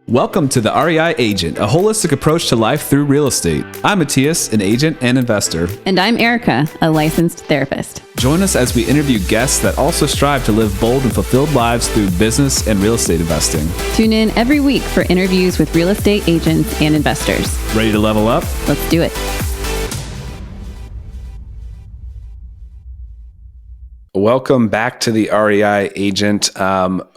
Welcome to the REI Agent, a holistic approach to life through real estate. I'm Mattias, an agent and investor. And I'm Erica, a licensed therapist. Join us as we interview guests that also strive to live bold and fulfilled lives through business and real estate investing. Tune in every week for interviews with real estate agents and investors. Ready to level up? Let's do it. Welcome back to the REI Agent.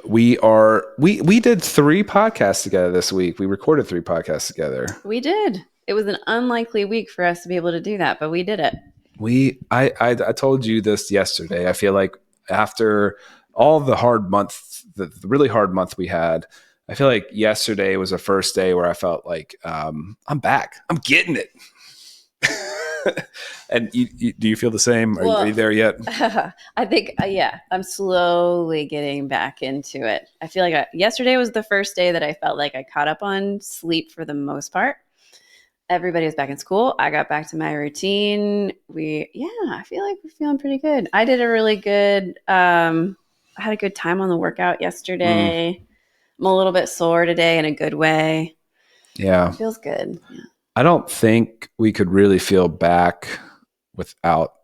We did 3 podcasts together this week. We recorded 3 podcasts together. We did. It was an unlikely week for us to be able to do that, but we did it. I told you this yesterday. I feel like after all the hard month, the really hard month we had, I feel like yesterday was the first day where I felt like I'm back. I'm getting it. And do you feel the same? Are you there yet? I think, yeah, I'm slowly getting back into it. I feel like yesterday was the first day that I felt like I caught up on sleep for the most part. Everybody was back in school. I got back to my routine. I feel like we're feeling pretty good. I did a really good, I had a good time on the workout yesterday. I'm a little bit sore today in a good way. Yeah. It feels good. Yeah. I don't think we could really feel back without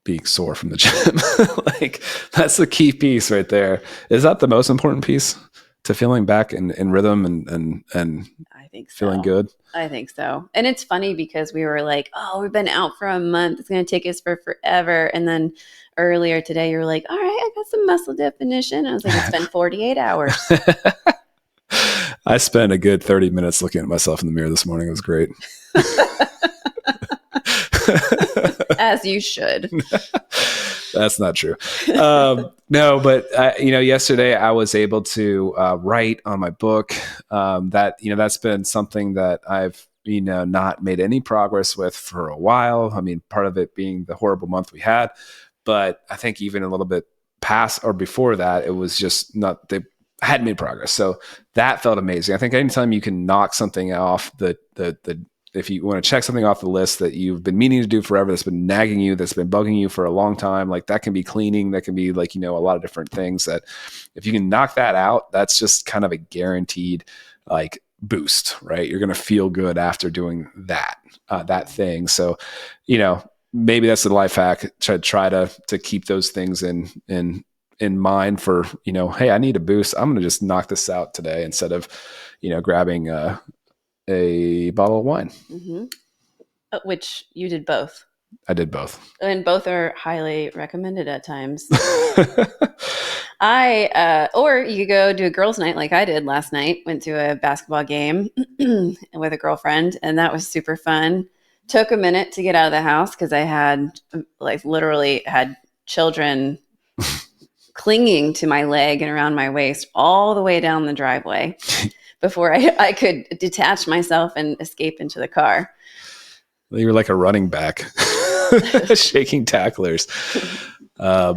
being sore from the gym. Like, that's the key piece right there. Is that the most important piece to feeling back in rhythm and I think so. Feeling good? I think so. And it's funny because we were like, oh, we've been out for a month. It's going to take us for forever. And then earlier today, you were like, all right, I got some muscle definition. I was like, it's been 48 hours. I spent a good 30 minutes looking at myself in the mirror this morning. It was great. As you should. That's not true. No, but yesterday I was able to write on my book. That's been something that I've not made any progress with for a while. I mean, part of it being the horrible month we had, but I think even a little bit past or before that, it was just not. I hadn't made progress, so that felt amazing. I think anytime you can knock something off if you want to check something off the list that you've been meaning to do forever, that's been nagging you, that's been bugging you for a long time, like that can be cleaning, that can be like, a lot of different things that if you can knock that out, that's just kind of a guaranteed like boost, right? You're going to feel good after doing that thing. So, maybe that's the life hack to try to keep those things in mind for, hey, I need a boost. I'm going to just knock this out today instead of, grabbing a bottle of wine. Mm-hmm. Which you did both. I did both. And both are highly recommended at times. Or you could go do a girls' night like I did last night. Went to a basketball game with a girlfriend, and that was super fun. Took a minute to get out of the house because I had literally had children clinging to my leg and around my waist all the way down the driveway before I could detach myself and escape into the car. You were like a running back, shaking tacklers. Yeah,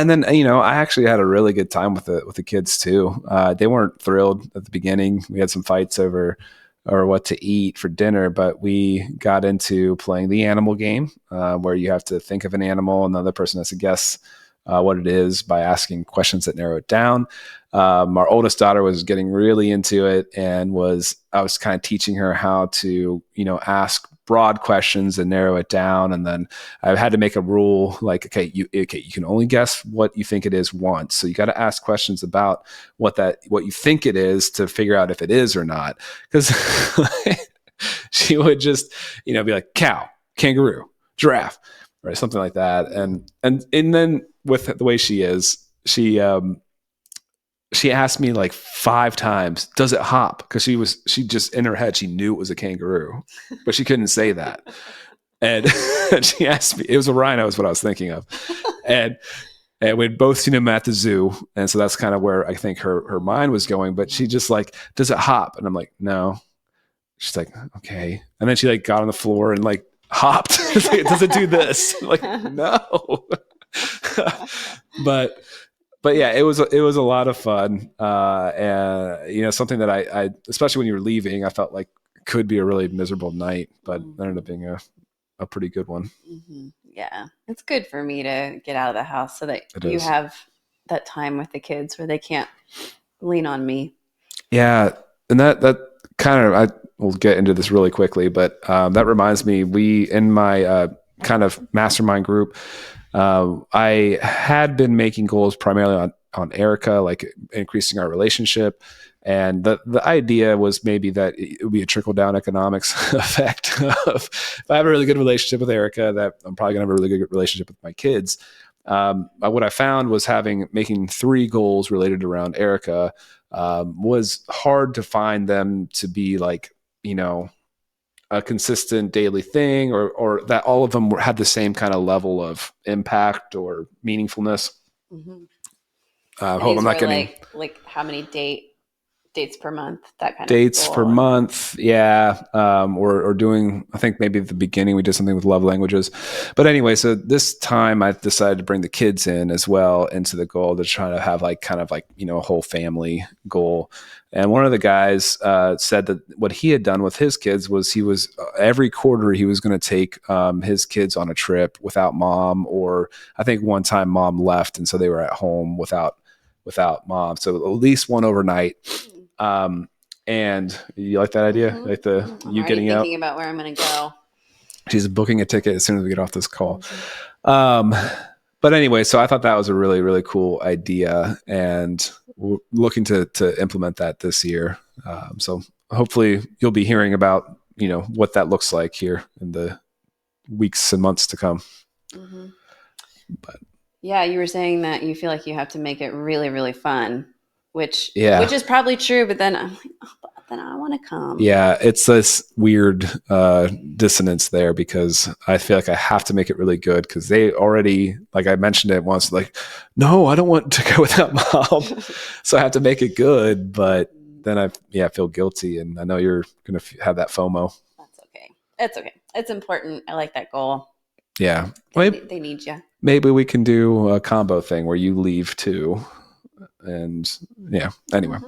and then I actually had a really good time with the kids too. They weren't thrilled at the beginning. We had some fights over what to eat for dinner, but we got into playing the animal game, where you have to think of an animal and the other person has to guess what it is by asking questions that narrow it down. Our oldest daughter was getting really into it, and I was kind of teaching her how to, ask broad questions and narrow it down. And then I had to make a rule like, okay, you can only guess what you think it is once. So you got to ask questions about what you think it is to figure out if it is or not. Because she would just, be like cow, kangaroo, giraffe, right? Something like that. And then with the way she is, she asked me like 5 times, does it hop? Because she just in her head, she knew it was a kangaroo, but she couldn't say that. And she asked me, it was a rhino is what I was thinking of. And we'd both seen him at the zoo. And so that's kind of where I think her mind was going, but she just like, does it hop? And I'm like, no. She's like, okay. And then she like got on the floor and like hopped. Does it do this? I'm like, no. But yeah, it was a lot of fun, and something that I especially when you were leaving, I felt like could be a really miserable night, but it ended up being a pretty good one. Mm-hmm. Yeah, it's good for me to get out of the house so that you have that time with the kids where they can't lean on me. Yeah, and that kind of, I will get into this really quickly, but that reminds me, we in my kind of mastermind group, I had been making goals primarily on Erica, like increasing our relationship. And the idea was maybe that it would be a trickle down economics effect of, if I have a really good relationship with Erica, that I'm probably gonna have a really good relationship with my kids. What I found was making 3 goals related around Erica was hard to find them to be like, a consistent daily thing, or that all of them had the same kind of level of impact or meaningfulness. Mm-hmm. Hope I'm These not were getting like how many dates per month, that kind of dates per goal. month. Yeah. Or doing, I think maybe at the beginning we did something with love languages, but anyway, so this time I decided to bring the kids in as well into the goal to try to have like, kind of like, a whole family goal. And one of the guys said that what he had done with his kids was he was every quarter he was going to take his kids on a trip without mom, or I think one time mom left. And so they were at home without mom. So at least one overnight. And you like that idea? Mm-hmm. Like I'm you already getting thinking out? about where I'm going to go. She's booking a ticket as soon as we get off this call. Mm-hmm. But anyway, so I thought that was a really, really cool idea, and we're looking to implement that this year. So hopefully you'll be hearing about, what that looks like here in the weeks and months to come. Mm-hmm. But yeah, you were saying that you feel like you have to make it really, really fun, which is probably true. But then I'm like, but then I want to come. Yeah, it's this weird dissonance there, because I feel like I have to make it really good, because they already, like I mentioned it once, like, no, I don't want to go without mom. So I have to make it good. But then I feel guilty. And I know you're going to have that FOMO. That's okay. It's okay. It's important. I like that goal. Yeah. They need you. Maybe we can do a combo thing where you leave too. And anyway.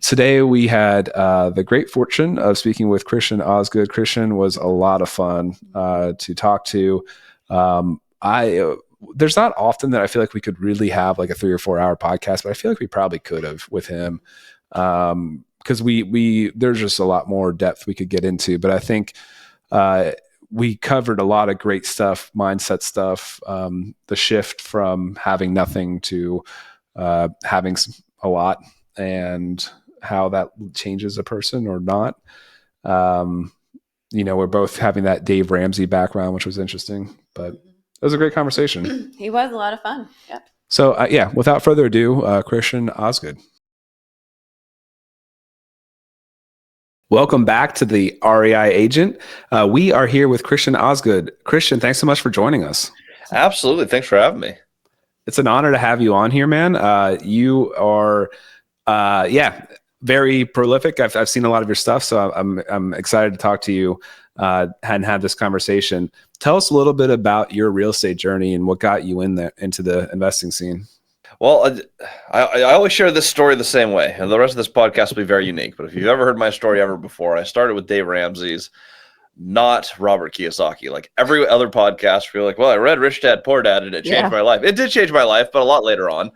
Today we had the great fortune of speaking with Christian Osgood. Christian was a lot of fun to talk to. There's not often that I feel like we could really have like a 3 or 4 hour podcast, but I feel like we probably could have with him, because there's just a lot more depth we could get into. But I think we covered a lot of great stuff, mindset stuff, the shift from having nothing to having a lot, and how that changes a person or not. We're both having that Dave Ramsey background, which was interesting, but it was a great conversation. He was a lot of fun. Yep. So without further ado, Christian Osgood. Welcome back to the REI Agent. We are here with Christian Osgood. Christian, thanks so much for joining us. Absolutely. Thanks for having me. It's an honor to have you on here, man. You are, very prolific. I've seen a lot of your stuff, so I'm excited to talk to you and have this conversation. Tell us a little bit about your real estate journey and what got you into the investing scene. Well, I always share this story the same way, and the rest of this podcast will be very unique. But if you've ever heard my story ever before, I started with Dave Ramsey's, not Robert Kiyosaki. Like every other podcast, you're like, well, I read Rich Dad, Poor Dad, and it changed my life. It did change my life, but a lot later on.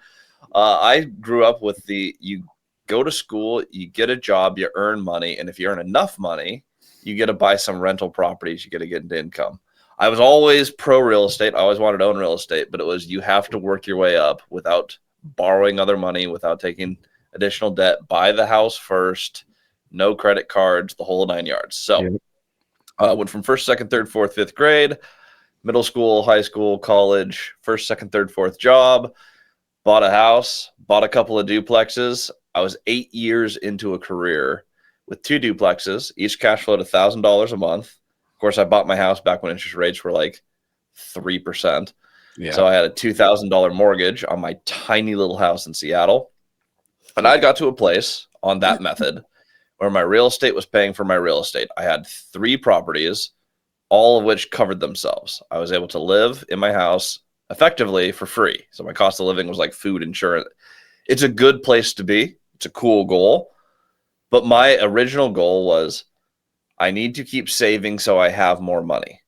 I grew up with you go to school, you get a job, you earn money, and if you earn enough money, you get to buy some rental properties, you get to get into income. I was always pro real estate. I always wanted to own real estate, but it was you have to work your way up without borrowing other money, without taking additional debt. Buy the house first, no credit cards, the whole 9 yards. So I went from first, second, third, fourth, fifth grade, middle school, high school, college, first, second, third, fourth job, bought a house, bought a couple of duplexes. I was 8 years into a career with 2 duplexes, each cash flowed $1,000 a month. Of course, I bought my house back when interest rates were like 3%. Yeah. So I had a $2,000 mortgage on my tiny little house in Seattle. And I got to a place on that method where my real estate was paying for my real estate. I had 3 properties, all of which covered themselves. I was able to live in my house effectively for free. So my cost of living was like food, insurance. It's a good place to be. It's a cool goal. But my original goal was I need to keep saving so I have more money.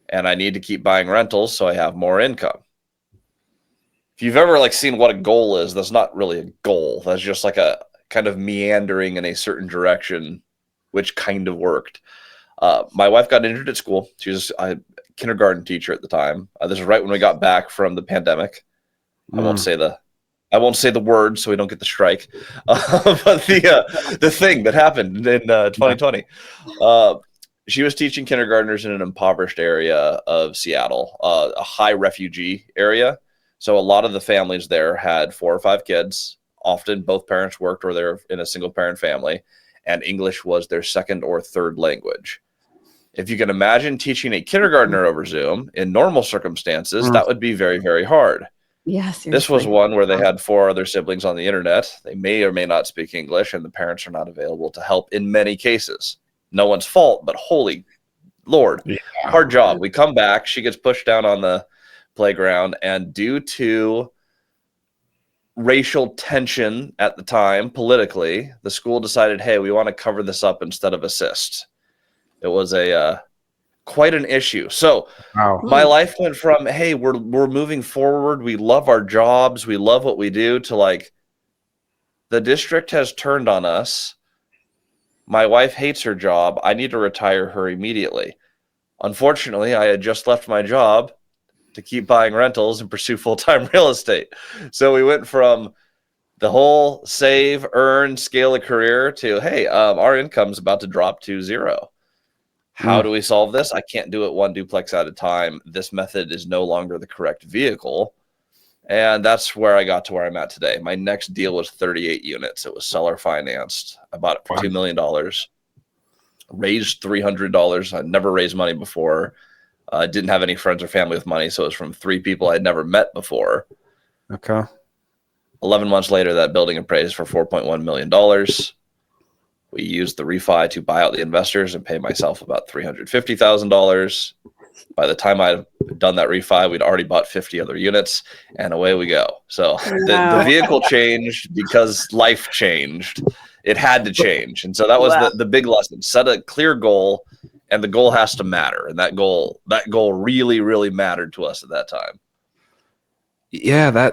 And I need to keep buying rentals so I have more income. If you've ever seen what a goal is, that's not really a goal. That's just like kind of meandering in a certain direction, which kind of worked. My wife got injured at school. She was a kindergarten teacher at the time. This is right when we got back from the pandemic. I won't say the word so we don't get the strike. But the thing that happened in 2020, she was teaching kindergartners in an impoverished area of Seattle, a high refugee area. So a lot of the families there had 4 or 5 kids. Often both parents worked or they're in a single parent family, and English was their second or third language. If you can imagine teaching a kindergartner over Zoom in normal circumstances, that would be very, very hard. Yes. This was one where they had 4 other siblings on the internet. They may or may not speak English, and the parents are not available to help in many cases. No one's fault, but holy Lord, hard job. We come back. She gets pushed down on the playground, and due to racial tension at the time, politically, the school decided, hey, we want to cover this up instead of assist. It was quite an issue. So my life went from, hey, we're moving forward. We love our jobs. We love what we do, to like, the district has turned on us. My wife hates her job. I need to retire her immediately. Unfortunately, I had just left my job to keep buying rentals and pursue full-time real estate. So we went from the whole save, earn, scale a career to, hey, our income's about to drop to 0. How do we solve this? I can't do it one duplex at a time. This method is no longer the correct vehicle. And that's where I got to where I'm at today. My next deal was 38 units. It was seller financed. I bought it for $2 million. Raised $300. I'd never raised money before. I didn't have any friends or family with money, so it was from 3 people I'd never met before. Okay. 11 months later, that building appraised for $4.1 million. We used the refi to buy out the investors and pay myself about $350,000. By the time I'd done that refi, we'd already bought 50 other units, and away we go. So the vehicle changed because life changed. It had to change. And so that was the big lesson. Set a clear goal, and the goal has to matter. And that goal really, really mattered to us at that time. Yeah,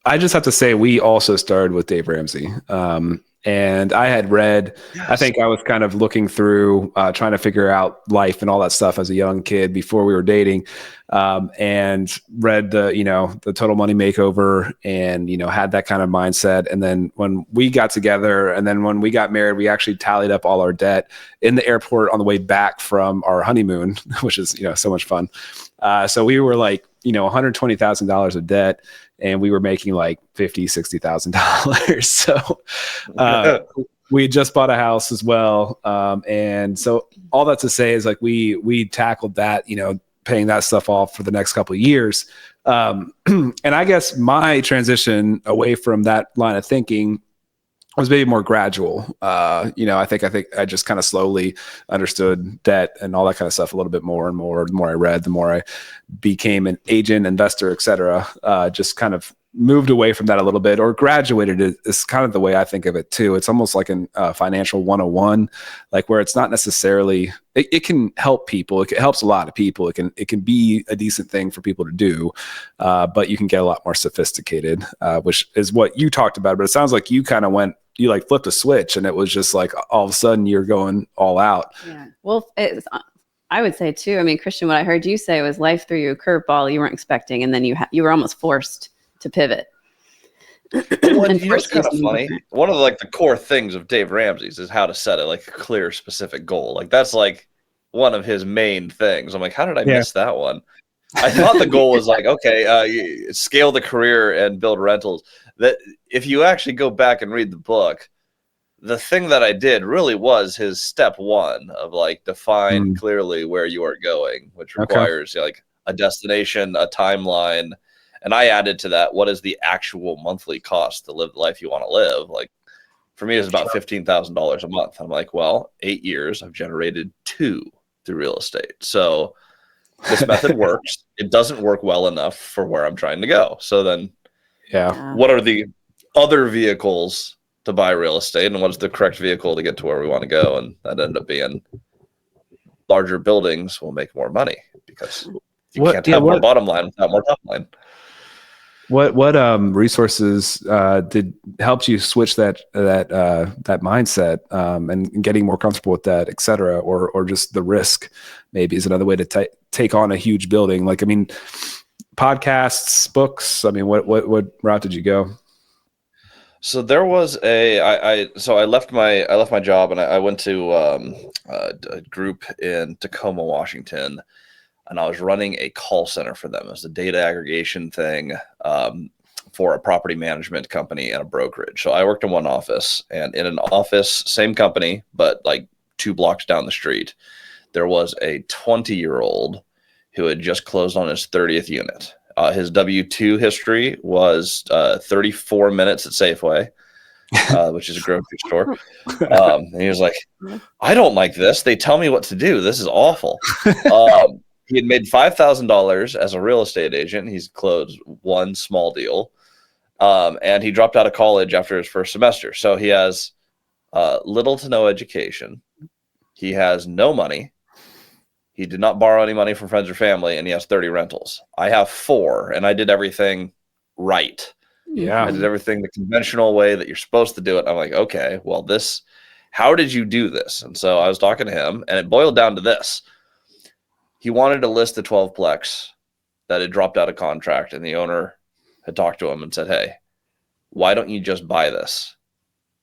I just have to say, we also started with Dave Ramsey. And I had read, I think I was kind of looking through, trying to figure out life and all that stuff as a young kid before we were dating, and read the Total Money Makeover, and, had that kind of mindset. And then when we got together, and then when we got married, we actually tallied up all our debt in the airport on the way back from our honeymoon, which is, so much fun. So we were like, $120,000 of debt, and we were making like $50,000, $60,000. So we had just bought a house as well. And so all that to say is, like, we tackled that, paying that stuff off for the next couple of years. And I guess my transition away from that line of thinking was maybe more gradual. I think I just kind of slowly understood debt and all that kind of stuff a little bit more and more. The more I read, the more I became an agent, investor, et cetera. Just kind of moved away from that a little bit, or graduated. Is kind of the way I think of it too. It's almost like an financial 101, like, where it's not necessarily, it can help people. It helps a lot of people. It can be a decent thing for people to do, but you can get a lot more sophisticated, which is what you talked about. But it sounds like you kind of you like flipped a switch, and it was just like all of a sudden you're going all out. Yeah. Well, I would say too, I mean, Christian, what I heard you say was life threw you a curveball you weren't expecting, and then you were almost forced to pivot. Well, it's kind of funny. One of the core things of Dave Ramsey's is how to set a clear, specific goal. Like, that's like one of his main things. I'm like, how did I miss that one? I thought the goal was okay, scale the career and build rentals. That if you actually go back and read the book, the thing that I did really was his step 1 of define clearly where you are going, which requires a destination, a timeline. And I added to that, what is the actual monthly cost to live the life you want to live? Like, for me, it's about $15,000 a month. I'm like, well, 8 years, I've generated 2 through real estate. So this method works. It doesn't work well enough for where I'm trying to go. So then, what are the other vehicles to buy real estate, and what's the correct vehicle to get to where we want to go? And that ended up being larger buildings will make more money, because you can't have more bottom line without more top line. What resources did helped you switch that mindset and getting more comfortable with that, et cetera, or just the risk maybe is another way to take on a huge building. Like, I mean, podcasts, books. I mean, what route did you go? So there was I left my job and I went to a group in Tacoma, Washington, and I was running a call center for them. It was a data aggregation thing for a property management company and a brokerage. So I worked in one office, and in an office, same company, but like 2 blocks down the street, there was a 20-year-old who had just closed on his 30th unit. His W-2 history was 34 minutes at Safeway, which is a grocery store. And he was like, I don't like this. They tell me what to do. This is awful. He had made $5,000 as a real estate agent. He's closed one small deal. And he dropped out of college after his first semester. So he has little to no education. He has no money. He did not borrow any money from friends or family, and he has 30 rentals. I have 4, and I did everything right. Yeah. I did everything the conventional way that you're supposed to do it. I'm like, okay, well, how did you do this? And so I was talking to him, and it boiled down to this. He wanted to list a 12-plex that had dropped out of contract, and the owner had talked to him and said, hey, why don't you just buy this?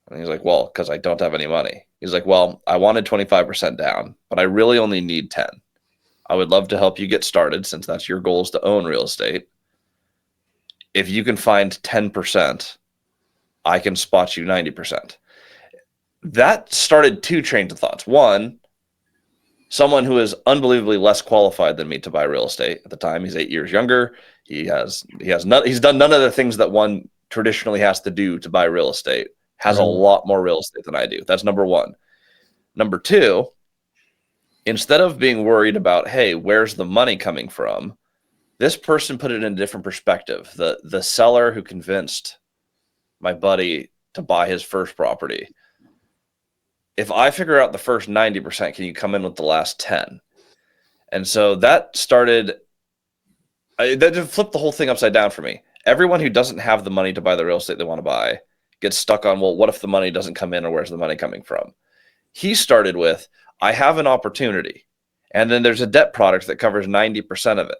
And he's like, well, because I don't have any money. He's like, well, I wanted 25% down, but I really only need 10. I would love to help you get started since that's your goal is to own real estate. If you can find 10%, I can spot you 90%. That started 2 trains of thoughts. One, someone who is unbelievably less qualified than me to buy real estate at the time. He's 8 years younger. He's done none of the things that one traditionally has to do to buy real estate. Has a lot more real estate than I do. That's number 1. Number 2, instead of being worried about, hey, where's the money coming from? This person put it in a different perspective. The seller who convinced my buddy to buy his first property, if I figure out the first 90%, can you come in with the last 10? And so that flipped the whole thing upside down for me. Everyone who doesn't have the money to buy the real estate they want to buy gets stuck on, well, what if the money doesn't come in, or where's the money coming from? He started with, I have an opportunity, and then there's a debt product that covers 90% of it.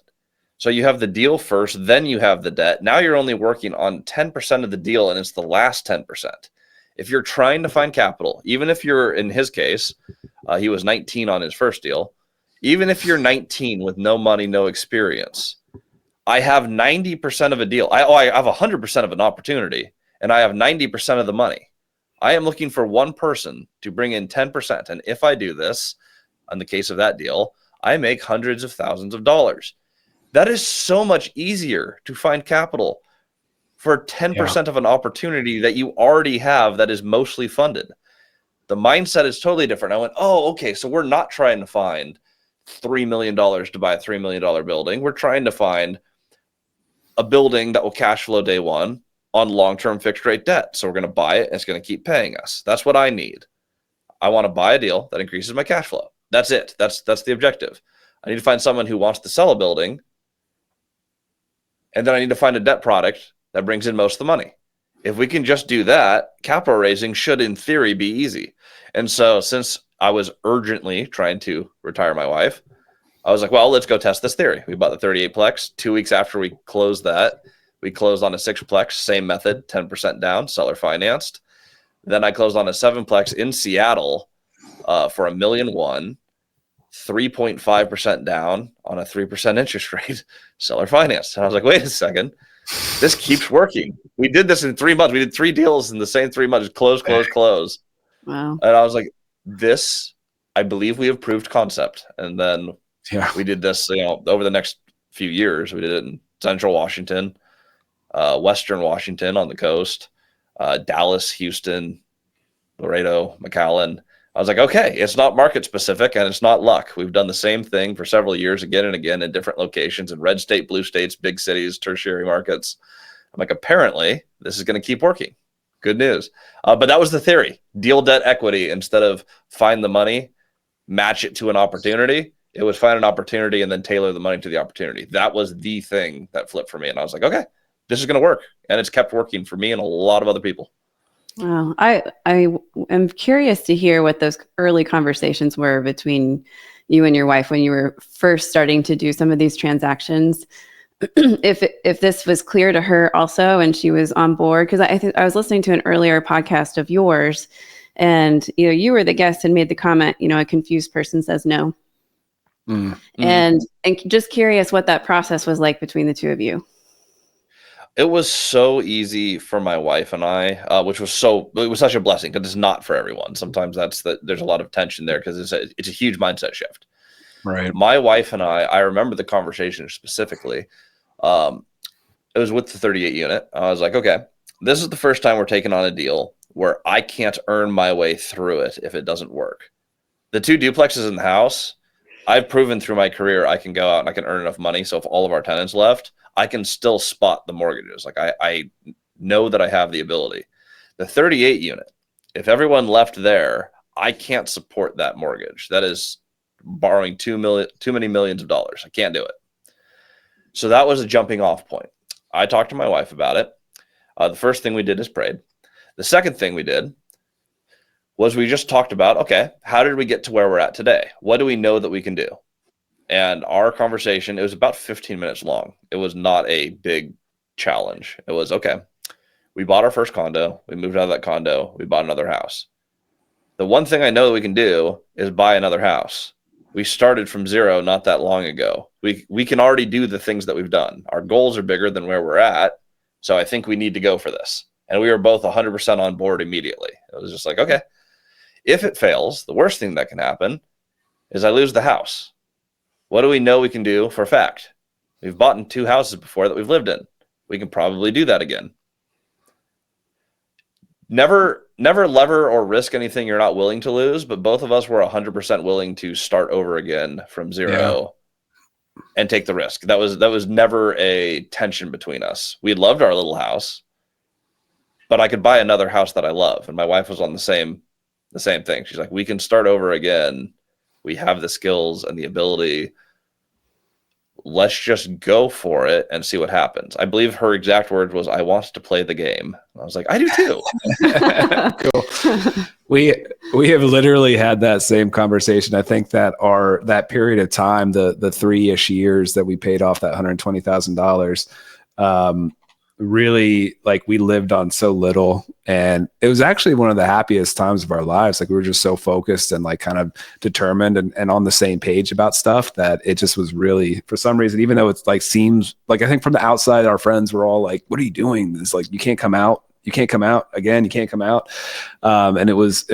So you have the deal first, then you have the debt. Now you're only working on 10% of the deal, and it's the last 10%. If you're trying to find capital, even if you're, in his case, he was 19 on his first deal, even if you're 19 with no money, no experience, I have 90% of a deal. I have 100% of an opportunity, and I have 90% of the money. I am looking for one person to bring in 10%. And if I do this, in the case of that deal, I make hundreds of thousands of dollars. That is so much easier to find capital for 10% of an opportunity that you already have that is mostly funded. The mindset is totally different. I went, oh, okay, so we're not trying to find $3 million to buy a $3 million building. We're trying to find a building that will cash flow day one on long-term fixed rate debt. So we're going to buy it and it's going to keep paying us. That's what I need. I want to buy a deal that increases my cash flow. That's it. That's the objective. I need to find someone who wants to sell a building. And then I need to find a debt product that brings in most of the money. If we can just do that, capital raising should, in theory, be easy. And so since I was urgently trying to retire my wife, I was like, well, let's go test this theory. We bought the 38-plex. 2 weeks after we closed that, we closed on a 6-plex, same method, 10% down, seller financed. Then I closed on a 7-plex in Seattle for $1.1 million, 3.5% down on a 3% interest rate, seller financed. And I was like, wait a second, this keeps working. We did this in 3 months. We did 3 deals in the same 3 months, close. Wow. And I was like, this, I believe we have proved concept. And then we did this, over the next few years. We did it in Central Washington, Western Washington on the coast, Dallas, Houston, Laredo, McAllen. I was like, okay, it's not market specific and it's not luck. We've done the same thing for several years, again and again, in different locations, in red state, blue states, big cities, tertiary markets. I'm like, apparently this is going to keep working. Good news. But that was the theory. Deal debt equity instead of find the money, match it to an opportunity. It was find an opportunity and then tailor the money to the opportunity. That was the thing that flipped for me. And I was like, okay, this is going to work. And it's kept working for me and a lot of other people. Well, I am curious to hear what those early conversations were between you and your wife when you were first starting to do some of these transactions. If this was clear to her also, and she was on board, because I was listening to an earlier podcast of yours, and you were the guest and made the comment, a confused person says no. And just curious what that process was like between the two of you. It was so easy for my wife and I, it was such a blessing because it's not for everyone. Sometimes there's a lot of tension there because it's a huge mindset shift. Right. My wife and I remember the conversation specifically. It was with the 38 unit. I was like, okay, this is the first time we're taking on a deal where I can't earn my way through it if it doesn't work. The 2 duplexes in the house, I've proven through my career I can go out and I can earn enough money. So if all of our tenants left, I can still spot the mortgages. Like I know that I have the ability. The 38 unit, if everyone left there, I can't support that mortgage. That is borrowing too many millions of dollars. I can't do it. So that was a jumping off point. I talked to my wife about it. The first thing we did is prayed. The second thing we did was we just talked about, okay, how did we get to where we're at today? What do we know that we can do? And our conversation, it was about 15 minutes long. It was not a big challenge. It was, okay, we bought our first condo. We moved out of that condo. We bought another house. The one thing I know that we can do is buy another house. We started from zero not that long ago. We can already do the things that we've done. Our goals are bigger than where we're at. So I think we need to go for this. And we were both 100% on board immediately. It was just like, okay, if it fails, the worst thing that can happen is I lose the house. What do we know we can do for a fact? We've bought in 2 houses before that we've lived in. We can probably do that again. Never lever or risk anything you're not willing to lose, but both of us were 100% willing to start over again from zero and take the risk. That was never a tension between us. We loved our little house, but I could buy another house that I love. And my wife was on the same thing. She's like, we can start over again. We have the skills and the ability. Let's just go for it and see what happens. I believe her exact word was, I want to play the game. And I was like, I do too. Cool. We have literally had that same conversation. I think that that period of time, the 3-ish years that we paid off that $120,000, really, like, we lived on so little, and it was actually one of the happiest times of our lives. Like, we were just so focused and like kind of determined and on the same page about stuff that it just was really, for some reason, even though it's like seems like, I think from the outside, our friends were all like, what are you doing? It's like, you can't come out again. You can't come out. And it was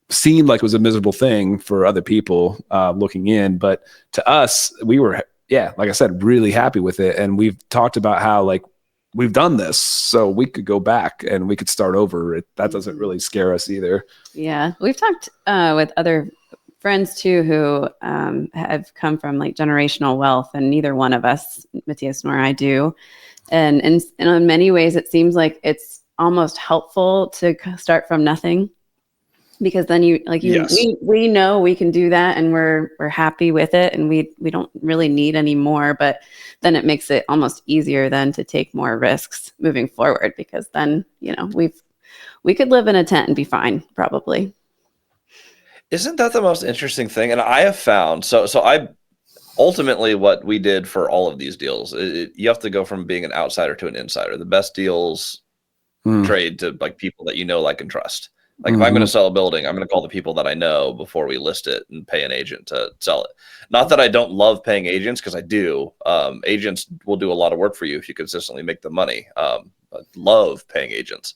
seemed like it was a miserable thing for other people looking in, but to us, we were, like I said, really happy with it. And we've talked about how, like, we've done this, so we could go back and we could start over. That doesn't really scare us either. Yeah. We've talked with other friends too, who have come from like generational wealth, and neither one of us, Mattias nor I, do. And in many ways, it seems like it's almost helpful to start from nothing, because then we know we can do that, and we're happy with it, and we don't really need any more. But then it makes it almost easier then to take more risks moving forward, because then we could live in a tent and be fine, probably. Isn't that the most interesting thing? And I have found, so I ultimately, what we did for all of these deals, you have to go from being an outsider to an insider. The best deals trade to like people that you know, like, and trust. Like, if I'm going to sell a building, I'm going to call the people that I know before we list it and pay an agent to sell it. Not that I don't love paying agents, because I do. Agents will do a lot of work for you if you consistently make the money. I love paying agents.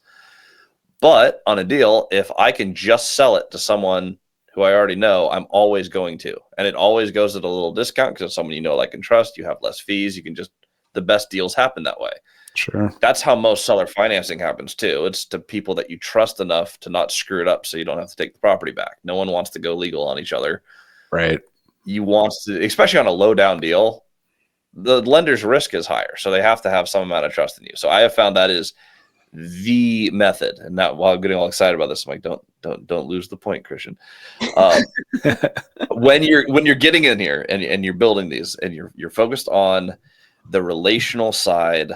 But on a deal, if I can just sell it to someone who I already know, I'm always going to. And it always goes at a little discount, because it's someone you know, like, and trust. You have less fees. You can just, the best deals happen that way. Sure. That's how most seller financing happens too. It's to people that you trust enough to not screw it up, so you don't have to take the property back. No one wants to go legal on each other. Right. You want to, especially on a low down deal, the lender's risk is higher, so they have to have some amount of trust in you. So I have found that is the method. And now, while I'm getting all excited about this, I'm like, don't lose the point, Christian. When you're getting in here and you're building these, and you're focused on the relational side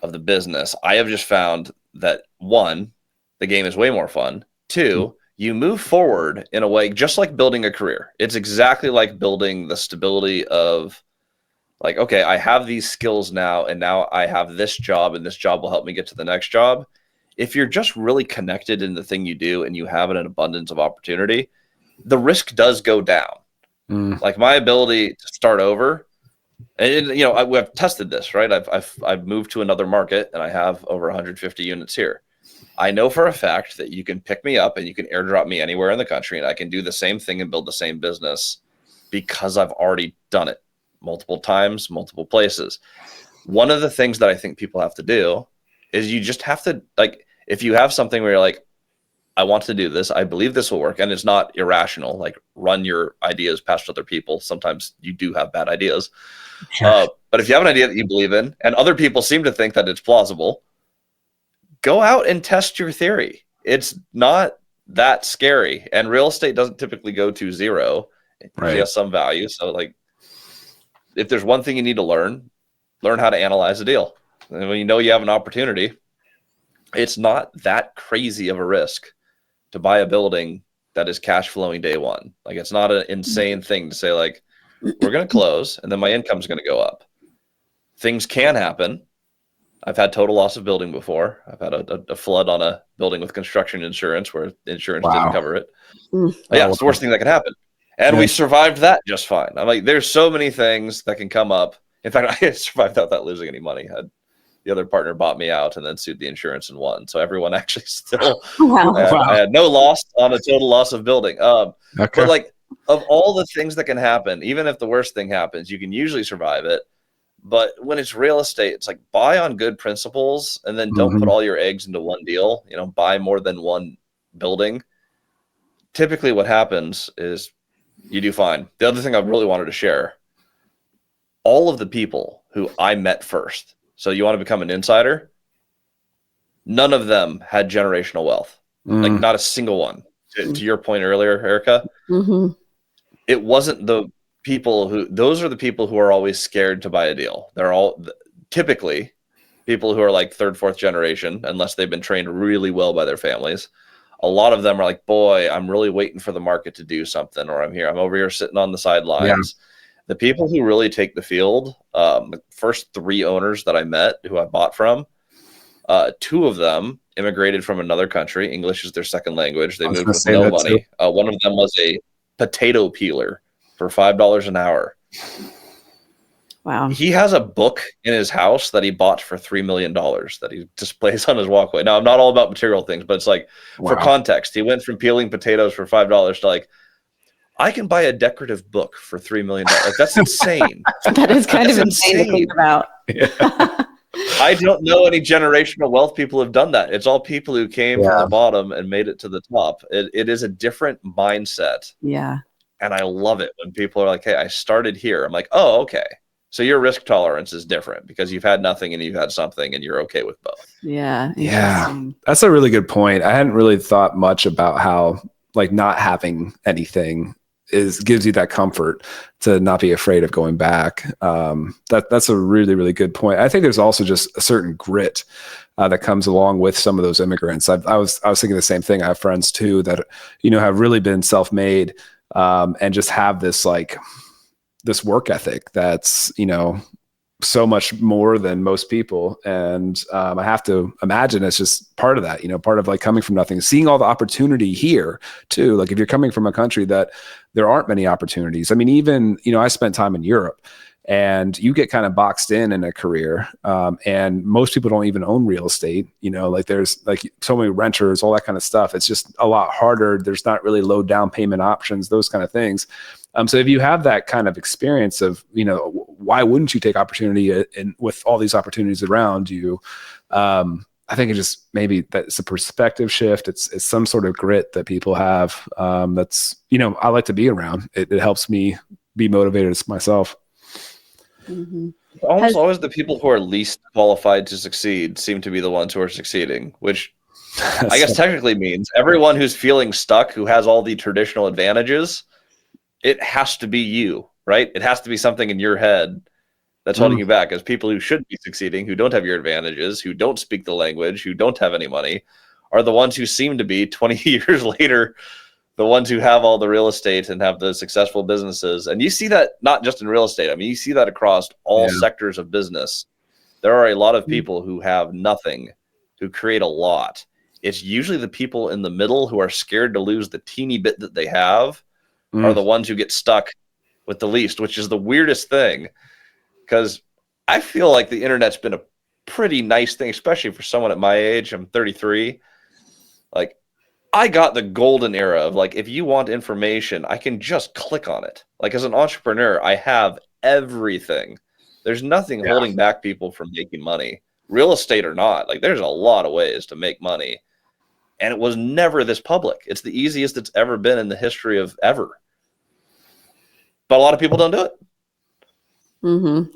of the business, I have just found that one, the game is way more fun. Two, you move forward in a way just like building a career. It's exactly like building the stability of like, okay, I have these skills now, and now I have this job, and this job will help me get to the next job. If you're just really connected in the thing you do and you have an abundance of opportunity, the risk does go down. Like my ability to start over, and you know, I've tested this, right? I've moved to another market, and I have over 150 units here. I know for a fact that you can pick me up and you can airdrop me anywhere in the country, and I can do the same thing and build the same business because I've already done it multiple times, multiple places. One of the things that I think people have to do is you just have to, like, if you have something where you're like, I want to do this, I believe this will work, and it's not irrational, like run your ideas past other people. Sometimes you do have bad ideas. Sure. But if you have an idea that you believe in and other people seem to think that it's plausible, go out and test your theory. It's not that scary, and real estate doesn't typically go to zero. It has some value. So like, if there's one thing you need to learn how to analyze a deal. And when you know you have an opportunity, it's not that crazy of a risk to buy a building that is cash flowing day one. Like, it's not an insane thing to say like, we're going to close and then my income's going to go up. Things can happen. I've had total loss of building before. I've had a flood on a building with construction insurance where insurance didn't cover it. Yeah, it's the worst thing that could happen. And we survived that just fine. I'm like, there's so many things that can come up. In fact, I survived without losing any money. The other partner bought me out and then sued the insurance and won. So everyone actually still, I had no loss on a total loss of building. But like, of all the things that can happen, even if the worst thing happens, you can usually survive it. But when it's real estate, it's like, buy on good principles and then don't put all your eggs into one deal. You know, buy more than one building. Typically what happens is you do fine. The other thing I really wanted to share, all of the people who I met first, so you want to become an insider, none of them had generational wealth. Like, not a single one. To your point earlier, Erica, it wasn't the people those are the people who are always scared to buy a deal. They're all typically people who are like third, fourth generation, unless they've been trained really well by their families. A lot of them are like, boy, I'm really waiting for the market to do something, or I'm over here sitting on the sidelines. Yeah. The people who really take the field, the first 3 owners that I met who I bought from, 2 of them immigrated from another country. English is their second language. They moved with no money. One of them was a potato peeler for $5 an hour. Wow. He has a book in his house that he bought for $3 million that he displays on his walkway. Now, I'm not all about material things, but it's like, for context, he went from peeling potatoes for $5 to like, I can buy a decorative book for $3 million. Like, that's insane. That is kind of insane to think about. Yeah. I don't know any generational wealth people have done that. It's all people who came from the bottom and made it to the top. It is a different mindset. Yeah. And I love it when people are like, hey, I started here. I'm like, oh, okay. So your risk tolerance is different because you've had nothing and you've had something and you're okay with both. Yeah. Yeah. That's a really good point. I hadn't really thought much about how like not having anything gives you that comfort to not be afraid of going back. That's a really, really good point. I think there's also just a certain grit that comes along with some of those immigrants. I was thinking the same thing. I have friends too that, you know, have really been self-made and just have this like this work ethic that's, you know, so much more than most people. And I have to imagine it's just part of that, you know, part of like coming from nothing, seeing all the opportunity here too. Like if you're coming from a country that there aren't many opportunities. I mean, even, you know, I spent time in Europe and you get kind of boxed in a career. And most people don't even own real estate, you know, like there's like so many renters, all that kind of stuff. It's just a lot harder. There's not really low down payment options, those kind of things. So if you have that kind of experience of, you know, why wouldn't you take opportunity and with all these opportunities around you? I think it just maybe that's a perspective shift. It's some sort of grit that people have. That's, you know, I like to be around. It helps me be motivated as myself. Mm-hmm. Almost always the people who are least qualified to succeed seem to be the ones who are succeeding, which I guess technically means everyone who's feeling stuck, who has all the traditional advantages, it has to be you, right? It has to be something in your head that's holding you back, as people who should be succeeding, who don't have your advantages, who don't speak the language, who don't have any money, are the ones who seem to be 20 years later, the ones who have all the real estate and have the successful businesses. And you see that not just in real estate. I mean, you see that across all sectors of business. There are a lot of people who have nothing, who create a lot. It's usually the people in the middle who are scared to lose the teeny bit that they have are the ones who get stuck with the least, which is the weirdest thing. Because I feel like the internet's been a pretty nice thing, especially for someone at my age. I'm 33. Like, I got the golden era of, like, if you want information, I can just click on it. Like, as an entrepreneur, I have everything. There's nothing holding back people from making money, real estate or not. Like, there's a lot of ways to make money. And it was never this public. It's the easiest it's ever been in the history of ever. But a lot of people don't do it.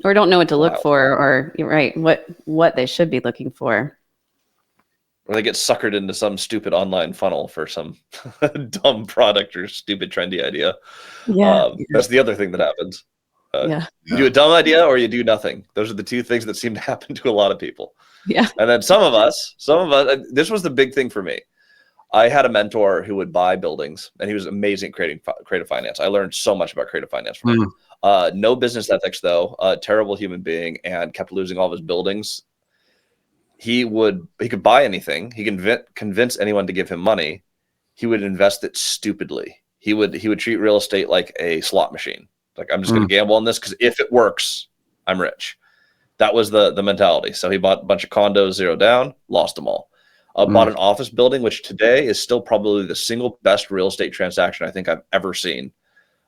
Or don't know what to look for, or you're right, what they should be looking for. Or they get suckered into some stupid online funnel for some dumb product or stupid trendy idea. That's the other thing that happens. You do a dumb idea or you do nothing. Those are the two things that seem to happen to a lot of people. And then some of us, this was the big thing for me. I had a mentor who would buy buildings, and he was amazing at creating creative finance. I learned so much about creative finance from him. No business ethics, though. Terrible human being, and kept losing all of his buildings. He could buy anything. He could convince anyone to give him money. He would invest it stupidly. He would treat real estate like a slot machine. Like, I'm just going to gamble on this because if it works, I'm rich. That was the mentality. So he bought a bunch of condos, zero down, lost them all. Bought an office building, which today is still probably the single best real estate transaction I think I've ever seen.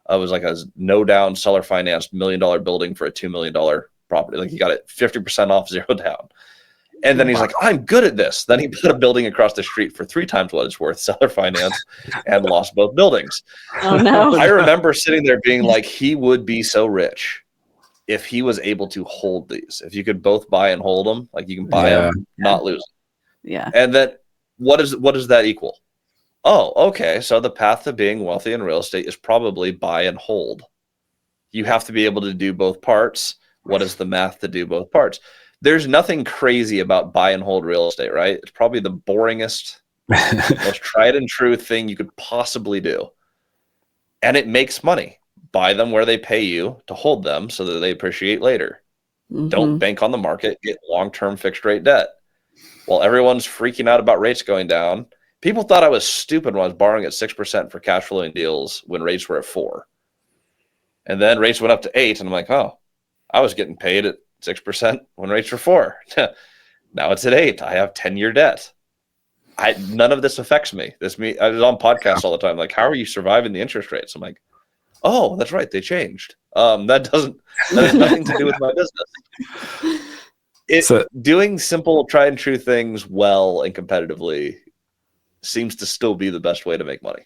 It was like a no down, seller financed $1 million building for a $2 million property. Like, he got it 50% off, zero down. And then he's like, I'm good at this. Then he put a building across the street for 3 times what it's worth, seller finance, and lost both buildings. Oh, no. I remember sitting there being like, he would be so rich if he was able to hold these. If you could both buy and hold them, like, you can buy them, not lose them. And then what does that equal? Oh, okay. So the path to being wealthy in real estate is probably buy and hold. You have to be able to do both parts. What is the math to do both parts? There's nothing crazy about buy and hold real estate, right? It's probably the boringest, most tried and true thing you could possibly do. And it makes money. Buy them where they pay you to hold them so that they appreciate later. Don't bank on the market. Get long-term fixed rate debt. While everyone's freaking out about rates going down, people thought I was stupid when I was borrowing at 6% for cash flowing deals when rates were at 4%. And then rates went up to 8%, and I'm like, oh, I was getting paid at 6% when rates were 4%. Now it's at 8%. I have 10-year debt. None of this affects me. I was on podcasts all the time. Like, how are you surviving the interest rates? I'm like, oh, that's right. They changed. That has nothing to do with my business. Doing simple, tried and true things well and competitively seems to still be the best way to make money.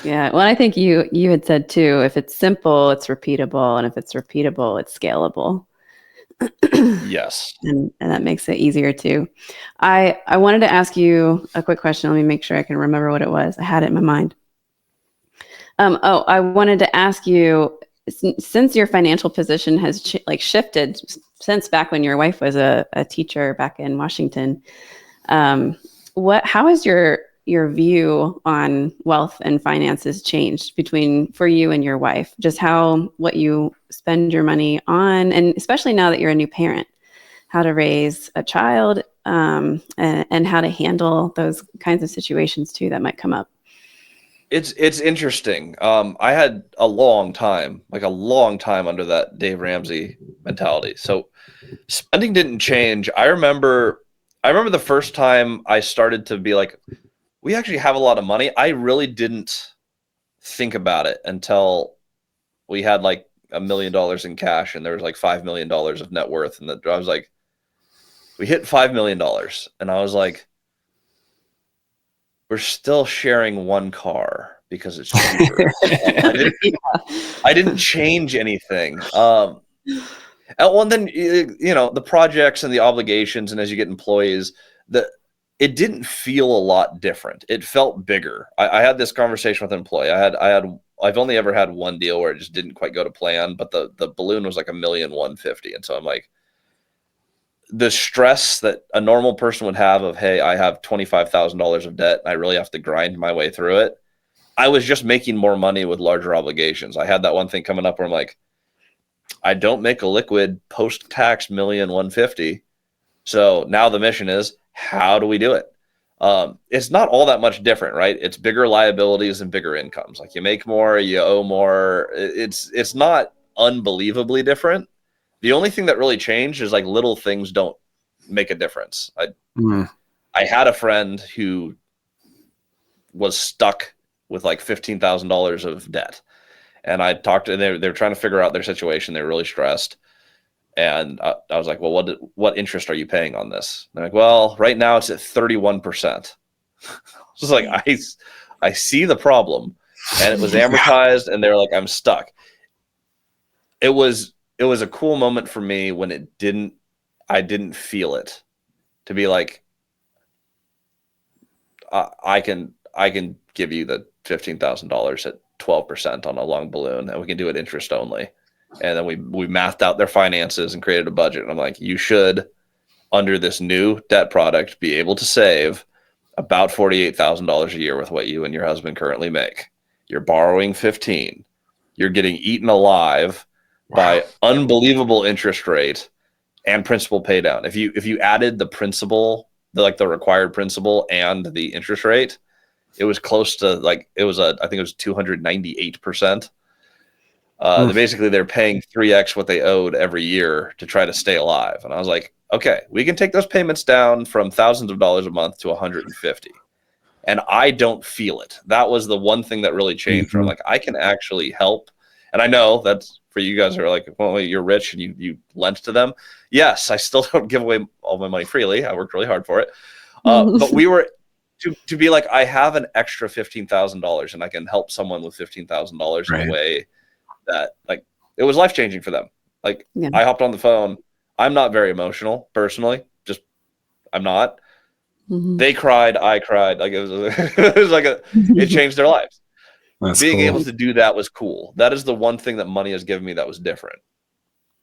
Yeah. Well, I think you had said too, if it's simple, it's repeatable. And if it's repeatable, it's scalable. Yes. And that makes it easier too. I wanted to ask you a quick question. Let me make sure I can remember what it was. I had it in my mind. I wanted to ask you, since your financial position has shifted since back when your wife was a teacher back in Washington, how has your view on wealth and finances changed for you and your wife? Just what you spend your money on, and especially now that you're a new parent, how to raise a child, and how to handle those kinds of situations too that might come up. It's interesting. I had a long time under that Dave Ramsey mentality. So spending didn't change. I remember the first time I started to be like, we actually have a lot of money. I really didn't think about it until we had like $1 million in cash and there was like $5 million of net worth. And I was like, we hit $5 million. And I was like, we're still sharing one car because it's cheaper. I didn't change anything. And then, the projects and the obligations, and as you get employees, it didn't feel a lot different. It felt bigger. I had this conversation with an employee. I had I've only ever had one deal where it just didn't quite go to plan, but the balloon was like $1,150,000. And so I'm like, the stress that a normal person would have of, hey, I have $25,000 of debt and I really have to grind my way through it. I was just making more money with larger obligations. I had that one thing coming up where I'm like, I don't make a liquid post-tax $1,150,000. So now the mission is, how do we do it? It's not all that much different, right? It's bigger liabilities and bigger incomes. Like you make more, you owe more. It's not unbelievably different. The only thing that really changed is like little things don't make a difference. I had a friend who was stuck with like $15,000 of debt. And I talked to them, they're trying to figure out their situation. They're really stressed. And I was like, well, what interest are you paying on this? And they're like, well, right now it's at 31%. Just like, I see the problem, and it was amortized, and they're like, I'm stuck. It was a cool moment for me when I didn't feel it, to be like, I can give you the $15,000 at 12% on a long balloon, and we can do it interest only. And then we mathed out their finances and created a budget. And I'm like, you should, under this new debt product, be able to save about $48,000 a year with what you and your husband currently make. You're borrowing 15. You're getting eaten alive by unbelievable interest rate and principal pay down. If you added the principal, the required principal and the interest rate, it was close to I think it was 298%. Basically, they're paying 3x what they owed every year to try to stay alive. And I was like, okay, we can take those payments down from thousands of dollars a month to 150. And I don't feel it. That was the one thing that really changed. Where I'm like, I can actually help. And I know that's for you guys who are like, well, you're rich and you lent to them. Yes, I still don't give away all my money freely. I worked really hard for it. But we were to be like, I have an extra $15,000 and I can help someone with $15,000 in a way that like it was life-changing for them. Like I hopped on the phone. I'm not very emotional personally. Just I'm not. They cried. I cried. Like it was like it changed their lives. That's Being cool. able to do that was cool. That is the one thing that money has given me that was different.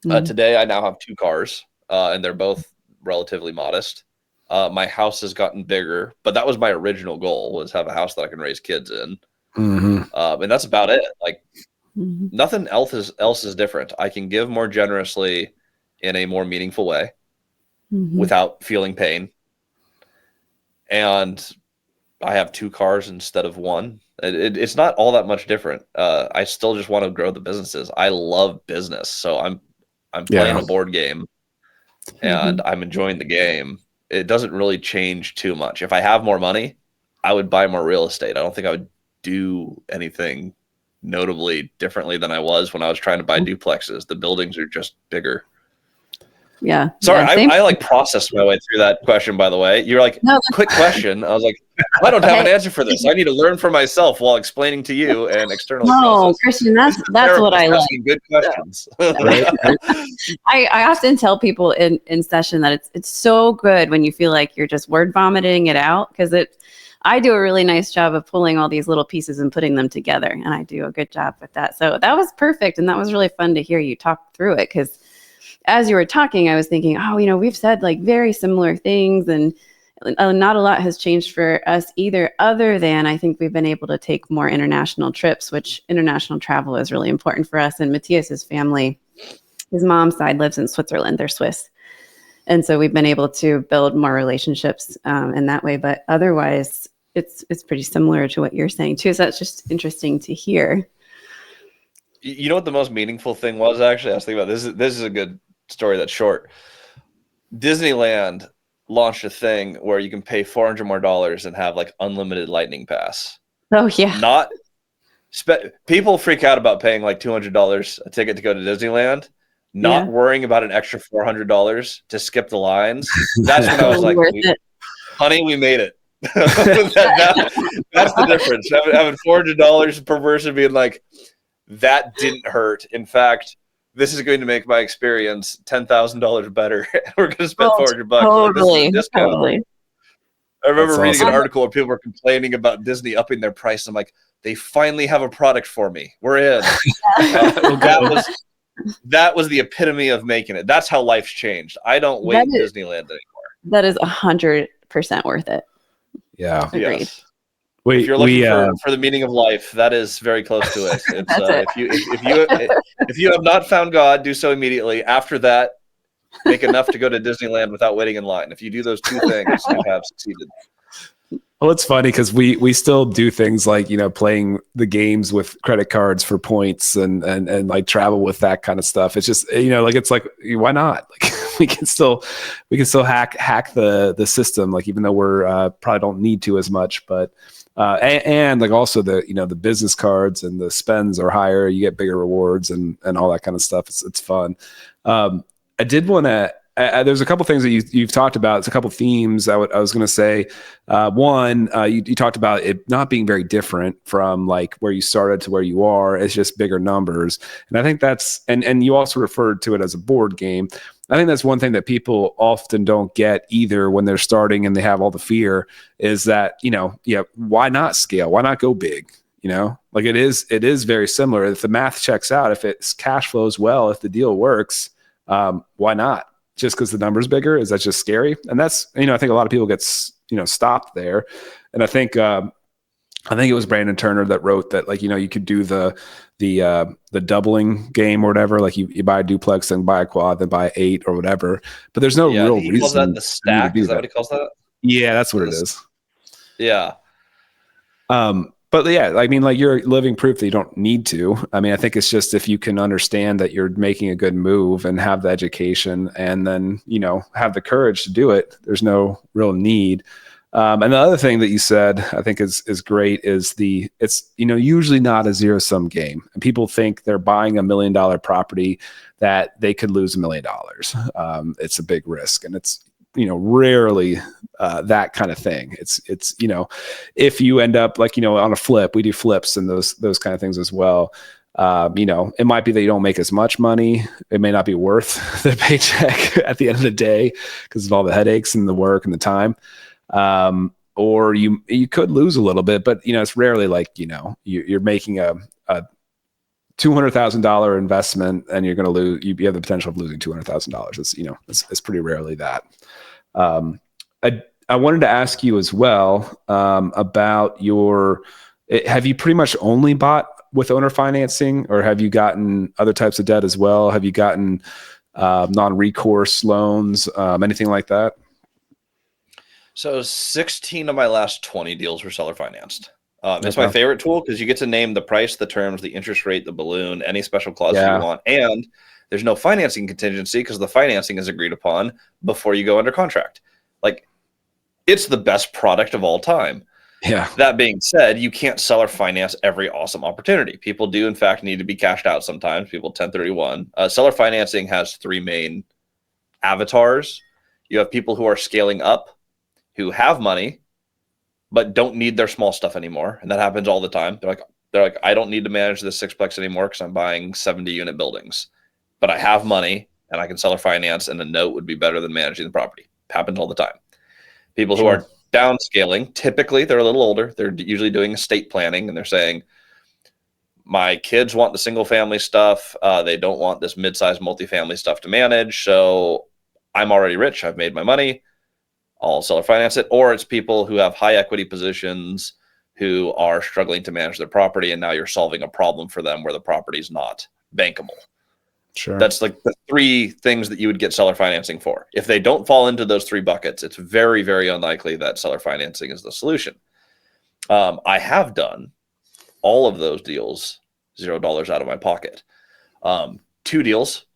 Today I now have 2 cars, and they're both relatively modest. My house has gotten bigger, but that was my original goal, was have a house that I can raise kids in. And that's about it. Like nothing else is different. I can give more generously in a more meaningful way without feeling pain. And I have 2 cars instead of 1. It's not all that much different. I still just want to grow the businesses. I love business. So I'm playing a board game and I'm enjoying the game. It doesn't really change too much. If I have more money, I would buy more real estate. I don't think I would do anything notably differently than I was when I was trying to buy duplexes. The buildings are just bigger. Yeah. Sorry, Yeah, I like processed my way through that question, by the way. You're like, no, quick question. I was like, I don't have an answer for this. I need to learn for myself while explaining to you and externally. No, Christian, that's what I like. Good questions. I often tell people in session that it's so good when you feel like you're just word vomiting it out, because I do a really nice job of pulling all these little pieces and putting them together, and I do a good job with that. So that was perfect, and that was really fun to hear you talk through it, because as you were talking, I was thinking, we've said like very similar things, and not a lot has changed for us either, other than I think we've been able to take more international trips, which international travel is really important for us. And Mattias's family, his mom's side lives in Switzerland. They're Swiss. And so we've been able to build more relationships in that way. But otherwise, it's pretty similar to what you're saying too. So that's just interesting to hear. You know what the most meaningful thing was, actually? I was thinking about this. This is a good story that's short. Disneyland launched a thing where you can pay $400 more and have like unlimited lightning pass. Oh yeah. People freak out about paying like $200 a ticket to go to Disneyland, not worrying about an extra $400 to skip the lines. That's when I was like, honey, we made it. That's the difference. Having $400 per person being like, that didn't hurt. In fact, this is going to make my experience $10,000 better. We're going to spend $400. Totally. I remember reading an article where people were complaining about Disney upping their price. I'm like, they finally have a product for me. We're in. That was the epitome of making it. That's how life's changed. I don't wait in Disneyland anymore. That is 100% worth it. Yeah. Agreed. Yes. If you're looking for the meaning of life, that is very close to it. It's, if you have not found God, do so immediately. After that, make enough to go to Disneyland without waiting in line. If you do those two things, you have succeeded. Well, it's funny because we still do things like, playing the games with credit cards for points and like travel with that kind of stuff. It's just, it's like, why not? Like we can still hack the system, like, even though we're probably don't need to as much, but and like also the business cards and the spends are higher, you get bigger rewards and all that kind of stuff. It's fun. I did want to, there's a couple things that you've talked about. It's a couple themes I was going to say. One, you talked about it not being very different from like where you started to where you are. It's just bigger numbers. And I think that's, and you also referred to it as a board game. I think that's one thing that people often don't get either when they're starting and they have all the fear is that, why not scale? Why not go big? Like it is very similar. If the math checks out, if it's cash flows well, if the deal works, why not? Just because the number's bigger, is that just scary? And that's, I think a lot of people get, stopped there. And I think it was Brandon Turner that wrote that, like, you could do the doubling game or whatever. Like you buy a duplex, then buy a quad, then buy 8 or whatever. But there's no real reason. He calls that the stack. Is that what he calls that? Yeah, that's what it is. Yeah. But yeah, I mean, like you're living proof that you don't need to. I mean, I think it's just if you can understand that you're making a good move and have the education and then, have the courage to do it, there's no real need. And the other thing that you said, I think is great is it's usually not a zero sum game. And people think they're buying $1 million property that they could lose $1 million. It's a big risk, and it's, rarely that kind of thing. It's if you end up like, on a flip, we do flips and those kind of things as well. It might be that you don't make as much money. It may not be worth the paycheck at the end of the day because of all the headaches and the work and the time. Or you could lose a little bit, but it's rarely like, you're making a $200,000 investment and you're going to lose, you have the potential of losing $200,000. It's pretty rarely that. I wanted to ask you as well, about have you pretty much only bought with owner financing, or have you gotten other types of debt as well? Have you gotten, non-recourse loans, anything like that? So 16 of my last 20 deals were seller financed. It's my favorite tool because you get to name the price, the terms, the interest rate, the balloon, any special clauses you want. And there's no financing contingency because the financing is agreed upon before you go under contract. Like, it's the best product of all time. Yeah. That being said, you can't seller finance every awesome opportunity. People do, in fact, need to be cashed out sometimes. People 1031. Seller financing has 3 main avatars. You have people who are scaling up, who have money, but don't need their small stuff anymore. And that happens all the time. They're like, I don't need to manage this 6plex anymore because I'm buying 70 unit buildings, but I have money and I can seller finance, and a note would be better than managing the property. Happens all the time. People who are downscaling, typically they're a little older. They're usually doing estate planning and they're saying, my kids want the single family stuff. They don't want this mid-sized multifamily stuff to manage. So I'm already rich. I've made my money. I'll seller finance it. Or it's people who have high equity positions who are struggling to manage their property, and now you're solving a problem for them where the property's not bankable. Sure. That's like the 3 things that you would get seller financing for. If they don't fall into those 3 buckets, it's very, very unlikely that seller financing is the solution. I have done all of those deals, $0 out of my pocket. 2 deals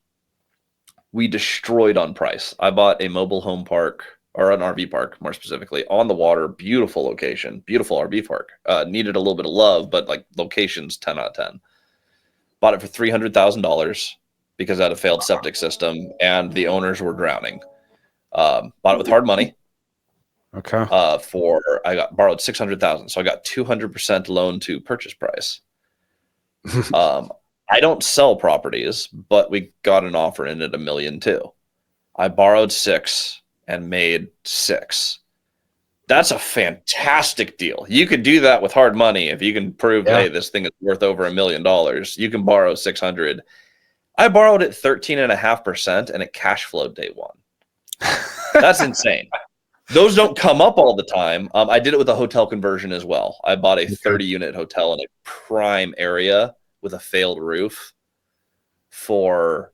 we destroyed on price. I bought a mobile home park, or an RV park, more specifically, on the water, beautiful location, beautiful RV park. Needed a little bit of love, but like location's 10 out of 10. Bought it for $300,000 because I had a failed septic system and the owners were drowning. Bought it with hard money. Okay. I borrowed $600,000, so I got 200% loan to purchase price. I don't sell properties, but we got an offer in at $1 million too. I borrowed $6 and made $6. That's a fantastic deal. You could do that with hard money. If you can prove, hey, this thing is worth over $1 million, you can borrow 600. I borrowed at 13.5% and it cash flowed day one. That's insane. Those don't come up all the time. I did it with a hotel conversion as well. I bought a 30-unit hotel in a prime area with a failed roof for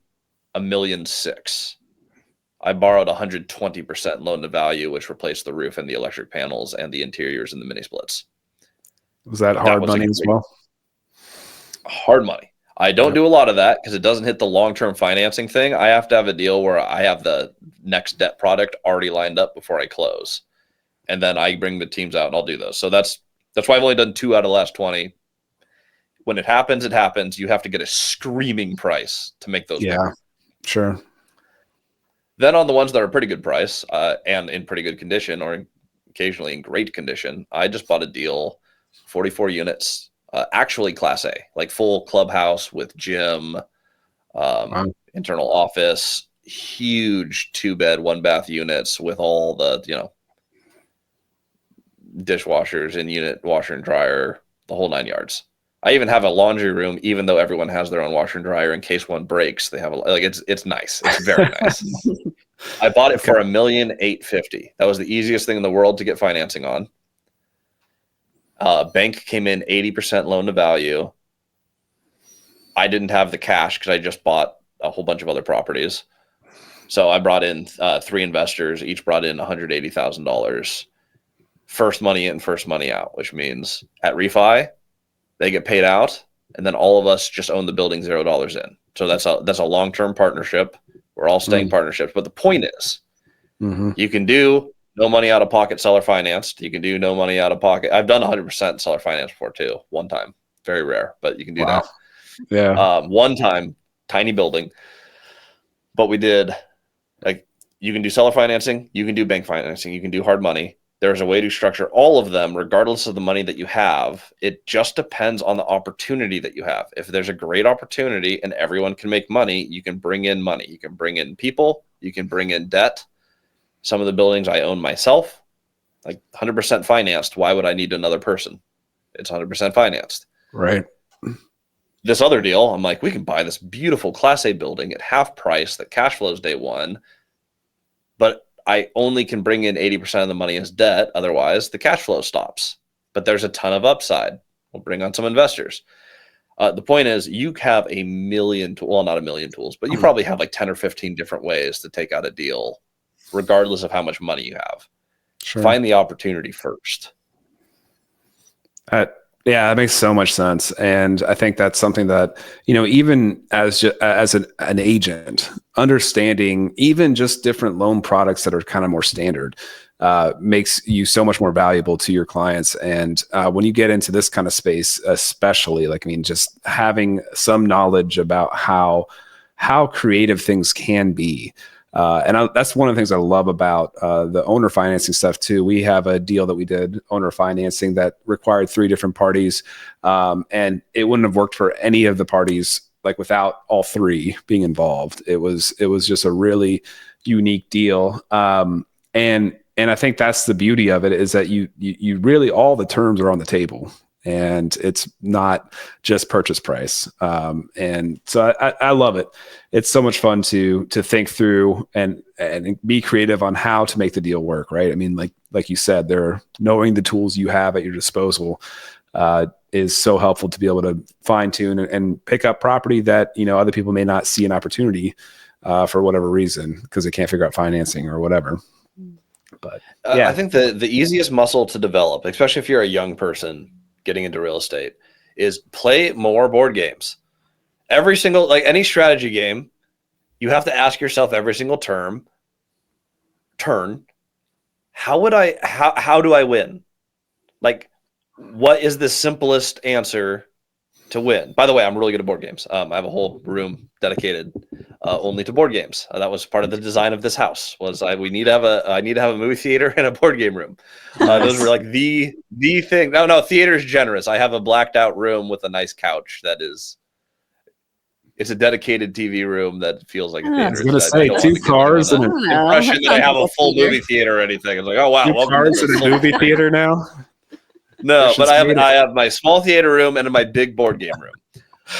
$1.6 million. I borrowed 120% loan to value, which replaced the roof and the electric panels and the interiors and the mini splits. Was that hard money as well? Hard money. I don't do a lot of that because it doesn't hit the long-term financing thing. I have to have a deal where I have the next debt product already lined up before I close. And then I bring the teams out and I'll do those. So that's why I've only done 2 out of the last 20. When it happens, it happens. You have to get a screaming price to make those. Yeah, sure. Then on the ones that are pretty good price and in pretty good condition or occasionally in great condition, I just bought a deal, 44 units, actually Class A, like full clubhouse with gym, internal office, huge 2-bed, 1-bath units with all the, dishwashers, in-unit washer and dryer, the whole 9 yards. I even have a laundry room, even though everyone has their own washer and dryer. In case one breaks, they have it's nice. It's very nice. I bought it for $1,850,000. That was the easiest thing in the world to get financing on. Bank came in 80% loan to value. I didn't have the cash because I just bought a whole bunch of other properties. So I brought in 3 investors, each brought in $180,000. First money in, first money out, which means at refi, they get paid out, and then all of us just own the building $0 in. So that's a long-term partnership. We're all staying partnerships. But the point is, you can do no money out of pocket seller financed. You can do no money out of pocket. I've done 100% seller finance before too, one time. Very rare, but you can do that. Yeah. One time, tiny building. But we did, you can do seller financing, you can do bank financing, you can do hard money. There's a way to structure all of them regardless of the money that you have. It just depends on the opportunity that you have. If there's a great opportunity and everyone can make money, you can bring in money. You can bring in people. You can bring in debt. Some of the buildings I own myself, 100% financed. Why would I need another person? It's 100% financed. Right. This other deal, I'm like, we can buy this beautiful Class A building at half price that cash flows day one, but I only can bring in 80% of the money as debt. Otherwise, the cash flow stops. But there's a ton of upside. We'll bring on some investors. The point is, you have not a million tools, but you probably have 10 or 15 different ways to take out a deal, regardless of how much money you have. Sure. Find the opportunity first. Yeah, that makes so much sense. And I think that's something that, even as an agent, understanding even just different loan products that are kind of more standard makes you so much more valuable to your clients. And when you get into this kind of space, especially, just having some knowledge about how creative things can be. That's one of the things I love about the owner financing stuff too. We have a deal that we did, owner financing, that required 3 different parties, and it wouldn't have worked for any of the parties without all 3 being involved. It was just a really unique deal, and I think that's the beauty of it, is that you really, all the terms are on the table. And it's not just purchase price. And so I love it. It's so much fun to think through and be creative on how to make the deal work, right? I mean, like you said, knowing the tools you have at your disposal is so helpful to be able to fine tune and pick up property that, other people may not see an opportunity for whatever reason, because they can't figure out financing or whatever. But yeah, I think the easiest muscle to develop, especially if you're a young person getting into real estate, is play more board games. Every single, any strategy game, you have to ask yourself every single turn, how do I win? What is the simplest answer to win? By the way, I'm really good at board games. I have a whole room dedicated only to board games. That was part of the design of this house. I need to have a movie theater and a board game room. Those were the thing. No, theater's generous. I have a blacked out room with a nice couch that is It's a dedicated TV room that feels like a I theater. was gonna I say don't 2 want to give cars and anyone a the impression that I have a Untitled full theater. movie theater or anything. It's like, oh wow, 2 welcome cars to and the a full movie theater now. No, but Christian's made it. I have my small theater room and my big board game room.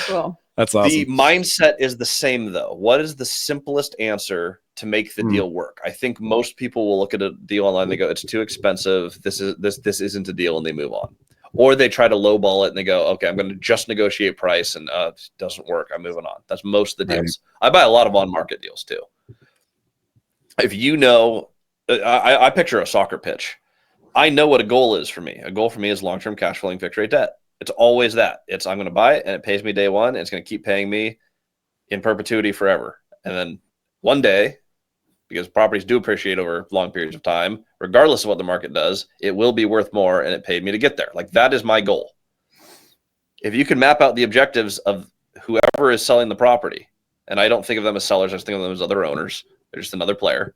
Cool. That's The awesome. mindset is the same though. What is the simplest answer to make the deal work? I think most people will look at a deal online and they go, it's too expensive. This isn't a deal, and they move on. Or they try to lowball it and they go, okay, I'm going to just negotiate price, and it doesn't work. I'm moving on. That's most of the deals. Right. I buy a lot of on-market deals too. If you know, I picture a soccer pitch. I know what a goal is for me. A goal for me is long-term cash flowing fixed rate debt. It's always that. It's I'm going to buy it and it pays me day one, and it's going to keep paying me in perpetuity forever. And then one day, because properties do appreciate over long periods of time, regardless of what the market does, it will be worth more, and it paid me to get there. Like, that is my goal. If you can map out the objectives of whoever is selling the property, and I don't think of them as sellers, I just think of them as other owners. They're just another player.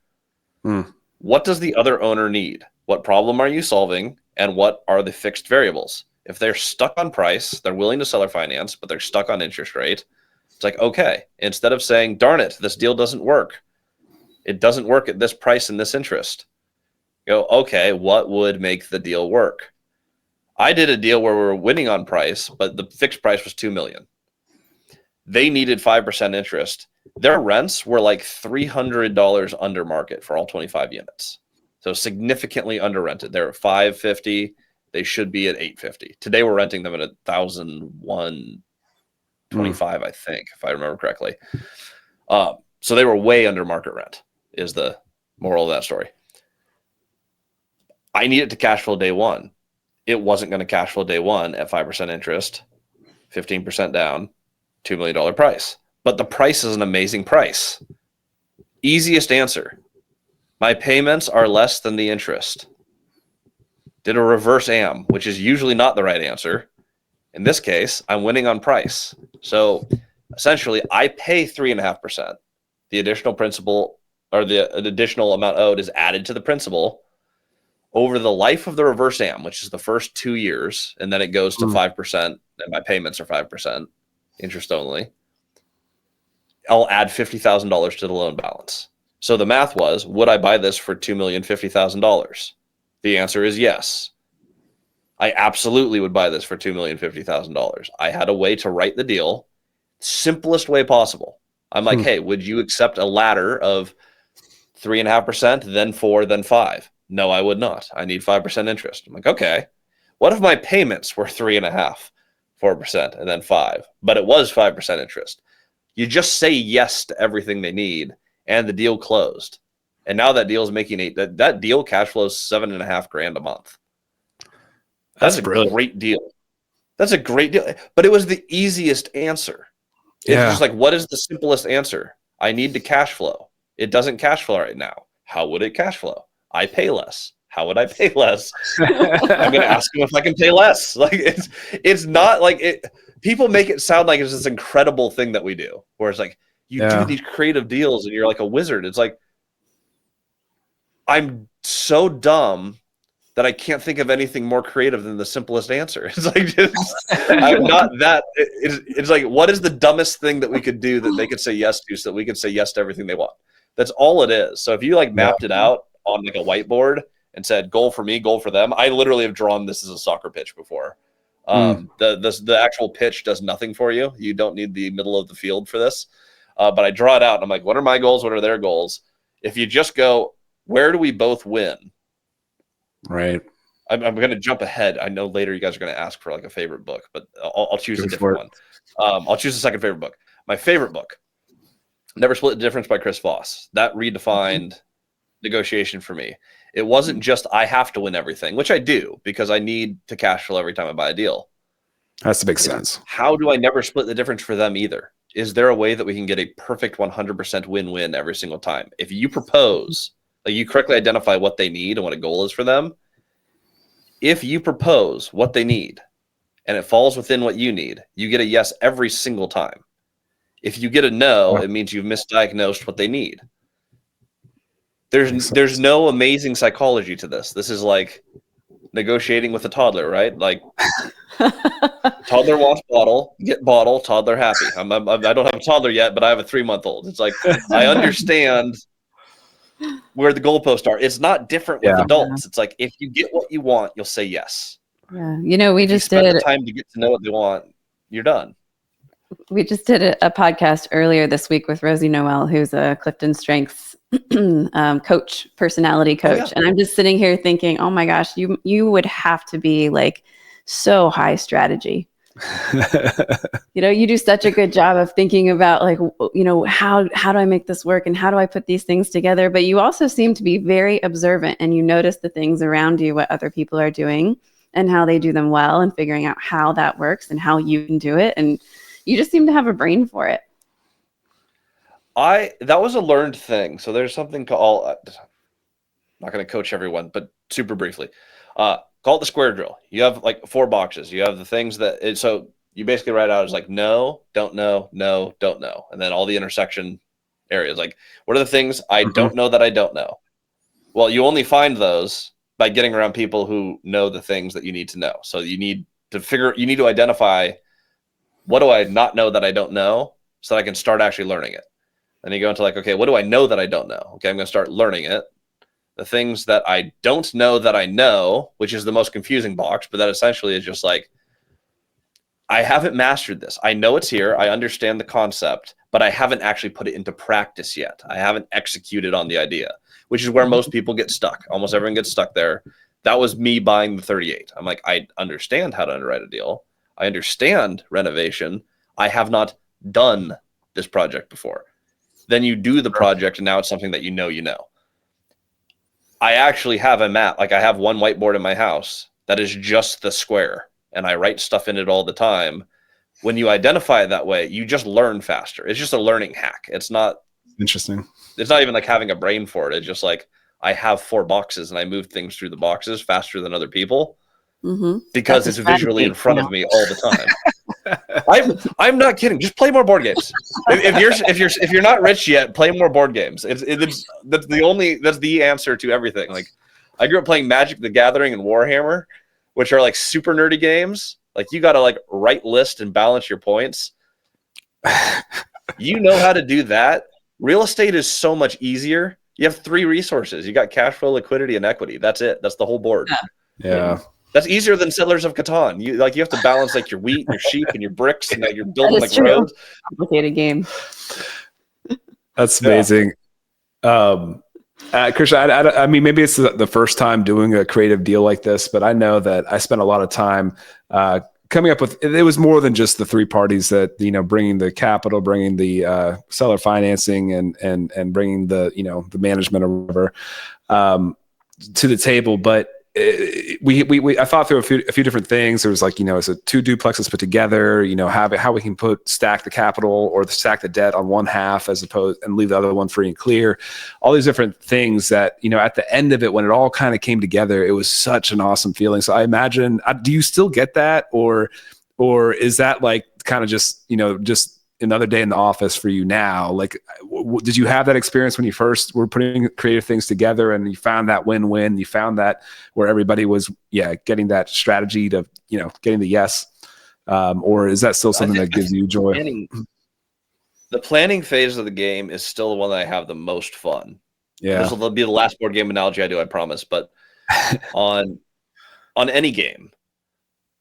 What does the other owner need? What problem are you solving? And what are the fixed variables? If they're stuck on price, they're willing to seller finance, but they're stuck on interest rate. It's like, okay, instead of saying, darn it, this deal doesn't work. It doesn't work at this price and this interest. Go, okay, what would make the deal work? I did a deal where we were winning on price, but the fixed price was $2 million. They needed 5% interest. Their rents were like $300 under market for all 25 units. So significantly under rented. They're at $550. They should be at $850. Today we're renting them at $1,125, I think, if I remember correctly. So they were way under market rent, is the moral of that story. I needed to cash flow day one. It wasn't going to cash flow day one at 5% interest, 15% down, $2 million price. But the price is an amazing price. Easiest answer. My payments are less than the interest. Did a reverse AM, which is usually not the right answer. In this case, I'm winning on price. So essentially, I pay 3.5%. The additional principal, or the additional amount owed, is added to the principal over the life of the reverse AM, which is the first 2 years, and then it goes to 5%, and my payments are 5%, interest only. I'll add $50,000 to the loan balance. So the math was, would I buy this for $2,050,000? The answer is yes. I absolutely would buy this for $2,050,000. I had a way to write the deal, simplest way possible. I'm like, hey, would you accept a ladder of 3.5%, then 4, then 5? No, I would not. I need 5% interest. I'm like, okay. What if my payments were 3.5%, 4%, and then 5, but it was 5% interest? You just say yes to everything they need, and the deal closed. And now that deal is making that deal cash flows $7,500 a month. That's a great deal. That's a great deal. But it was the easiest answer. It's just like, what is the simplest answer? I need to cash flow. It doesn't cash flow right now. How would it cash flow? I pay less. How would I pay less? I'm going to ask them if I can pay less. Like, it's not like it. People make it sound like it's this incredible thing that we do, where it's like you do these creative deals and you're like a wizard. It's like, I'm so dumb that I can't think of anything more creative than the simplest answer. It's like, I'm not that. It's like, what is the dumbest thing that we could do that they could say yes to, so that we could say yes to everything they want? That's all it is. So if you like mapped it out on like a whiteboard and said goal for me, goal for them, I literally have drawn this as a soccer pitch before. The actual pitch does nothing for you. You don't need the middle of the field for this. But I draw it out and I'm like, what are my goals? What are their goals? If you just go, where do we both win? Right. I'm going to jump ahead. I know later you guys are going to ask for like a favorite book, but I'll choose a different one. I'll choose a second favorite book. My favorite book, Never Split the Difference by Chris Voss. That redefined negotiation for me. It wasn't just I have to win everything, which I do because I need to cash flow every time I buy a deal. Has to make sense. How do I never split the difference for them either? Is there a way that we can get a perfect 100% win-win every single time? If you propose, like you correctly identify what they need and what a goal is for them, if you propose what they need and it falls within what you need, you get a yes every single time. If you get a no, it means you've misdiagnosed what they need. There's no amazing psychology to this. This is like negotiating with a toddler, right? Like toddler wants bottle, get bottle, toddler happy. I don't have a toddler yet, but I have a 3-month-old. It's like, I understand where the goalposts are. It's not different with adults. It's like, if you get what you want, you'll say yes. Yeah. You know, we If you just spend did the time to get to know what they want, you're done. We just did a podcast earlier this week with Rosie Noel, who's a Clifton Strengths coach, personality coach. Oh, yeah. And I'm just sitting here thinking, oh my gosh, you would have to be like so high strategy. You know, you do such a good job of thinking about like, you know, how do I make this work and how do I put these things together? But you also seem to be very observant and you notice the things around you, what other people are doing and how they do them well and figuring out how that works and how you can do it. And you just seem to have a brain for it. That was a learned thing. So there's something called, I'm not going to coach everyone, but super briefly, call it the square drill. You have like 4 boxes. You have the things that, so you basically write out as like, no, don't know, no, don't know. And then all the intersection areas, like what are the things I don't know that I don't know? Well, you only find those by getting around people who know the things that you need to know. So you need to identify, what do I not know that I don't know so that I can start actually learning it? Then you go into like, okay, what do I know that I don't know? Okay, I'm going to start learning it. The things that I don't know that I know, which is the most confusing box, but that essentially is just like, I haven't mastered this. I know it's here. I understand the concept, but I haven't actually put it into practice yet. I haven't executed on the idea, which is where most people get stuck. Almost everyone gets stuck there. That was me buying the 38. I'm like, I understand how to underwrite a deal. I understand renovation. I have not done this project before. Then you do the project and now it's something that you know. I actually have a map. Like I have one whiteboard in my house that is just the square and I write stuff in it all the time. When you identify it that way, you just learn faster. It's just a learning hack. It's not interesting. It's not even like having a brain for it. It's just like, I have 4 boxes and I move things through the boxes faster than other people because it's visually in front of me all the time. I'm not kidding. Just play more board games. If you're not rich yet, play more board games. That's the answer to everything. Like I grew up playing Magic the Gathering and Warhammer, which are like super nerdy games. Like you got to like write list and balance your points. You know how to do that. Real estate is so much easier. You have 3 resources. You got cash flow, liquidity, and equity. That's it. That's the whole board. Yeah. That's easier than Settlers of Catan. You have to balance like your wheat, and your sheep, and your bricks, and you're building like roads. Complicated game. That's amazing. Christian, I mean, maybe it's the first time doing a creative deal like this, but I know that I spent a lot of time coming up with. It was more than just the 3 parties that bringing the capital, bringing the seller financing, and bringing the the management or whatever to the table, but. I thought through a few different things. There was like, it's a 2 duplexes put together, how we can stack the capital or stack the debt on one half as opposed and leave the other one free and clear. All these different things that, at the end of it, when it all kind of came together, it was such an awesome feeling. So I imagine, do you still get that or is that like kind of just another day in the office for you now? Like, did you have that experience when you first were putting creative things together and you found that win-win? You found that where everybody was, getting that strategy to, getting the yes? Or is that still something that gives you joy? The planning phase of the game is still the one that I have the most fun. Yeah. This will be the last board game analogy I do, I promise. But on any game,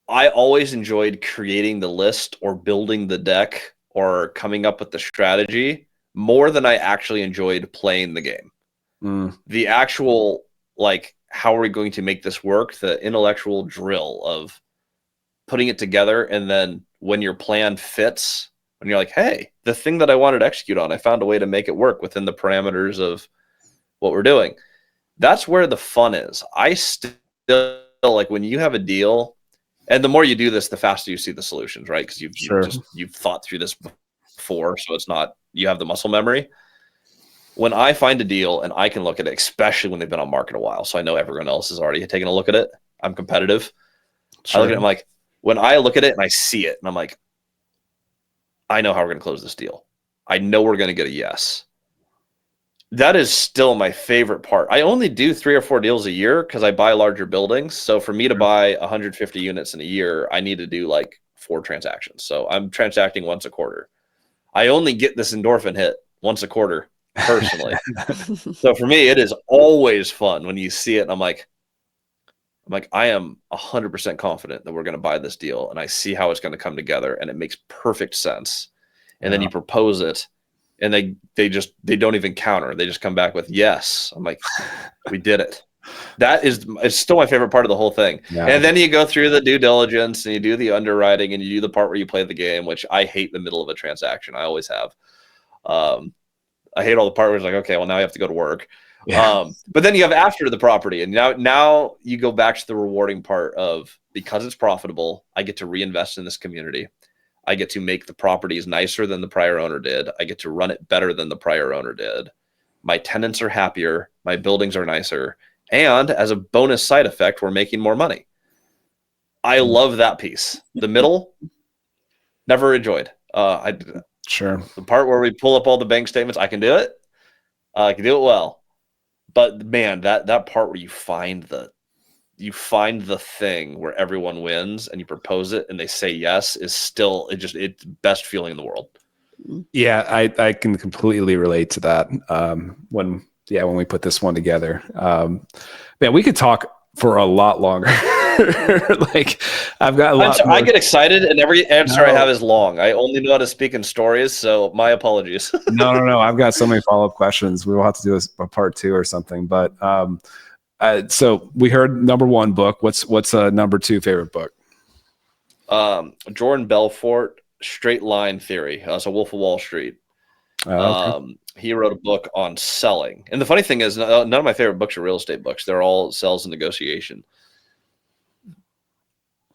I always enjoyed creating the list or building the deck or coming up with the strategy more than I actually enjoyed playing the game. The actual, like, how are we going to make this work? The intellectual drill of putting it together. And then when your plan fits, when you're like, hey, the thing that I wanted to execute on, I found a way to make it work within the parameters of what we're doing. That's where the fun is. I still like when you have a deal. And the more you do this, the faster you see the solutions, right? Because you've thought through this before, so it's not, you have the muscle memory. When I find a deal and I can look at it, especially when they've been on market a while, so I know everyone else has already taken a look at it. I'm competitive. I look at it, I'm like, when I look at it and I see it, and I'm like, I know how we're going to close this deal. I know we're going to get a yes. That is still my favorite part. I only do 3 or 4 deals a year because I buy larger buildings. So for me to buy 150 units in a year, I need to do like 4 transactions. So I'm transacting once a quarter. I only get this endorphin hit once a quarter personally. So for me, it is always fun when you see it. And I'm like, I am 100% confident that we're going to buy this deal. And I see how it's going to come together and it makes perfect sense. And then you propose it. And they don't even counter. They just come back with yes. I'm like, we did it. It's still my favorite part of the whole thing. Yeah. And then you go through the due diligence and you do the underwriting and you do the part where you play the game, which I hate the middle of a transaction. I always have. I hate all the part where it's like, okay, well now you have to go to work. Yeah. But then you have after the property, and now you go back to the rewarding part of, because it's profitable, I get to reinvest in this community. I get to make the properties nicer than the prior owner did. I get to run it better than the prior owner did. My tenants are happier. My buildings are nicer. And as a bonus side effect, we're making more money. I love that piece. The middle, never enjoyed. Sure. The part where we pull up all the bank statements, I can do it. I can do it well. But man, that part where you find the thing where everyone wins and you propose it and they say yes is still it's best feeling in the world. Yeah, I can completely relate to that. When we put this one together, man, we could talk for a lot longer. Like I've got a lot. I get excited and every answer I have is long. I only know how to speak in stories, so my apologies. No. I've got so many follow-up questions. We will have to do a part 2 or something, but so we heard number 1 book. What's number 2 favorite book? Jordan Belfort, Straight Line Theory. So Wolf of Wall Street. Okay. He wrote a book on selling. And the funny thing is, none of my favorite books are real estate books. They're all sales and negotiation.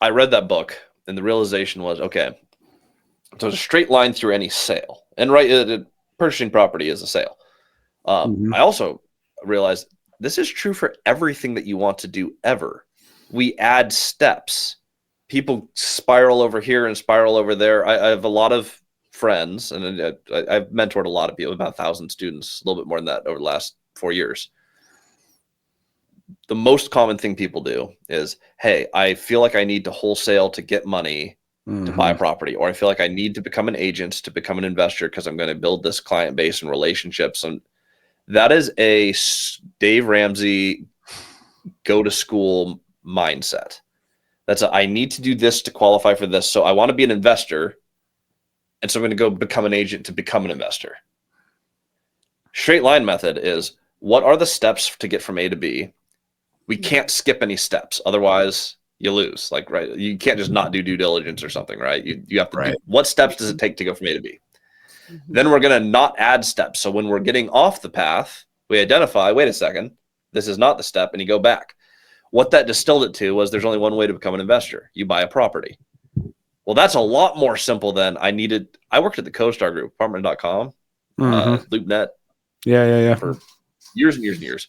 I read that book and the realization was, okay, so it's a straight line through any sale. And purchasing property is a sale. I also realized this is true for everything that you want to do ever. We add steps. People spiral over here and spiral over there. I have a lot of friends, and I've mentored a lot of people, about 1,000 students, a little bit more than that over the last 4 years. The most common thing people do is, hey, I feel like I need to wholesale to get money to buy a property, or I feel like I need to become an agent to become an investor because I'm going to build this client base and relationships. And that is a Dave Ramsey go to school mindset. I need to do this to qualify for this. So I want to be an investor. And so I'm going to go become an agent to become an investor. Straight line method is, what are the steps to get from A to B? We can't skip any steps. Otherwise you lose. Like, right. You can't just not do due diligence or something, right? You have to do, what steps does it take to go from A to B? Then we're going to not add steps. So when we're getting off the path, we identify, wait a second, this is not the step. And you go back. What that distilled it to was, there's only one way to become an investor. You buy a property. Well, that's a lot more simple than I worked at the CoStar Group, apartment.com, LoopNet. Yeah. For years and years and years.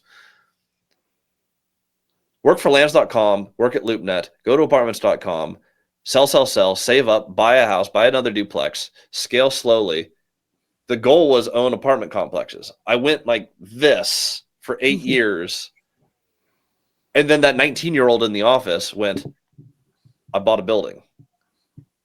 Work for lands.com, work at LoopNet, go to apartments.com, sell, save up, buy a house, buy another duplex, scale slowly. The goal was own apartment complexes. I went like this for 8 years. And then that 19-year-old in the office went, I bought a building.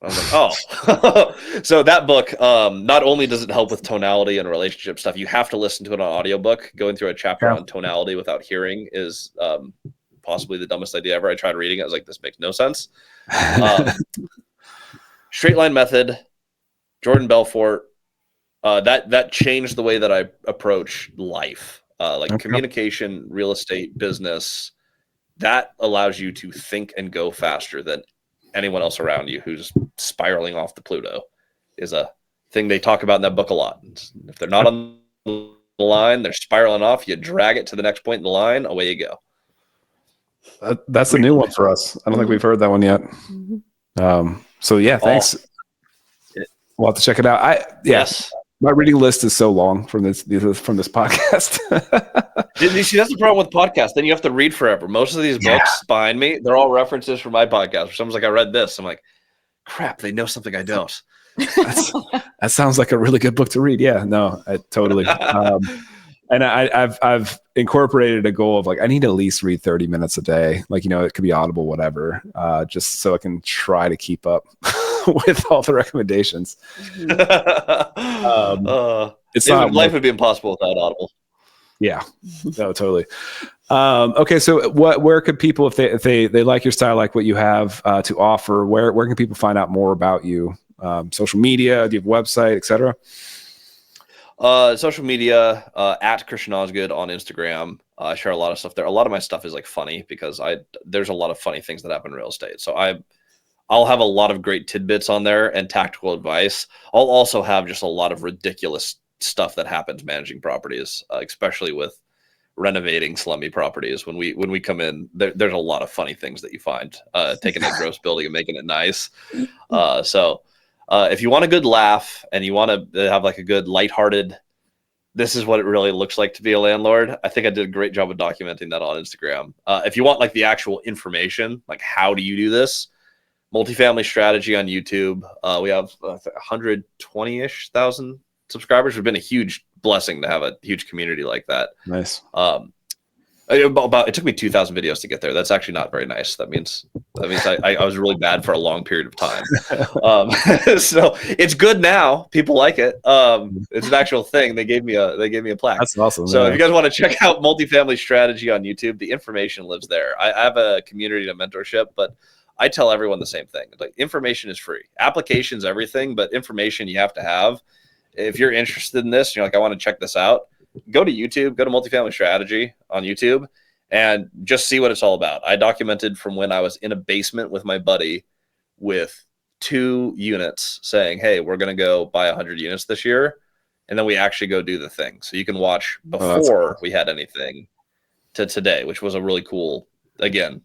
I was like, oh. So that book, not only does it help with tonality and relationship stuff, you have to listen to it on audiobook. Going through a chapter on tonality without hearing is possibly the dumbest idea ever. I tried reading it. I was like, this makes no sense. Straight line method, Jordan Belfort, that changed the way that I approach life. Communication, real estate, business, that allows you to think and go faster than anyone else around you who's spiraling off the Pluto, is a thing they talk about in that book a lot. If they're not on the line, they're spiraling off, you drag it to the next point in the line, away you go. That's a new one for us. I don't think we've heard that one yet. So yeah, thanks. We'll have to check it out. Yes. My reading list is so long from this podcast. You see, that's the problem with podcasts. Then you have to read forever. Most of these books behind me, they're all references from my podcast. Someone's like, I read this. I'm like, crap, they know something I don't. That sounds like a really good book to read. Yeah, no, I totally. And I've incorporated a goal of like, I need to at least read 30 minutes a day. Like, it could be Audible, whatever, just so I can try to keep up with all the recommendations. Life would be impossible without Audible. Yeah, no, totally. Okay, so where could people, if they like your style, like what you have to offer, where can people find out more about you? Social media, do you have a website, etc.? Social media, at Christian Osgood on Instagram. I share a lot of stuff there. A lot of my stuff is like funny because there's a lot of funny things that happen in real estate. So I'll have a lot of great tidbits on there and tactical advice. I'll also have just a lot of ridiculous stuff that happens managing properties, especially with renovating slummy properties. When we come in, there's a lot of funny things that you find, taking a gross building and making it nice. So if you want a good laugh and you want to have like a good lighthearted, this is what it really looks like to be a landlord, I think I did a great job of documenting that on Instagram. If you want like the actual information, like how do you do this, Multifamily Strategy on YouTube. We have 120-ish thousand subscribers. Have been a huge blessing to have a huge community like that. Nice. It took me 2,000 videos to get there. That's actually not very nice. That means I was really bad for a long period of time. So it's good now. People like it. It's an actual thing. They gave me a plaque. That's awesome. So if you guys want to check out Multifamily Strategy on YouTube, the information lives there. I have a community and a mentorship, but I tell everyone the same thing. Like, information is free. Application's everything, but information you have to have. If you're interested in this, you're like, I want to check this out, go to YouTube, go to Multifamily Strategy on YouTube, and just see what it's all about. I documented from when I was in a basement with my buddy with 2 units saying, hey, we're going to go buy 100 units this year. And then we actually go do the thing. So you can watch before we had anything to today, which was a really cool, again,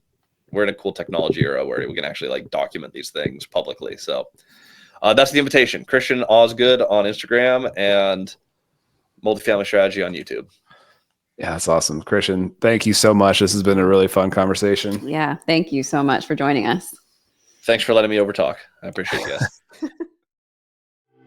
we're in a cool technology era where we can actually like document these things publicly. So that's the invitation. Christian Osgood on Instagram and Multifamily Strategy on YouTube. Yeah, that's awesome. Christian, thank you so much. This has been a really fun conversation. Yeah, thank you so much for joining us. Thanks for letting me overtalk. I appreciate you guys.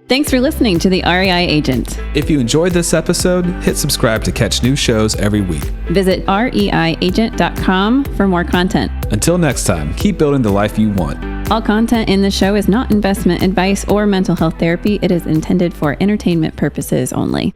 Thanks for listening to the REI Agent. If you enjoyed this episode, hit subscribe to catch new shows every week. Visit reiagent.com for more content. Until next time, keep building the life you want. All content in the show is not investment advice or mental health therapy. It is intended for entertainment purposes only.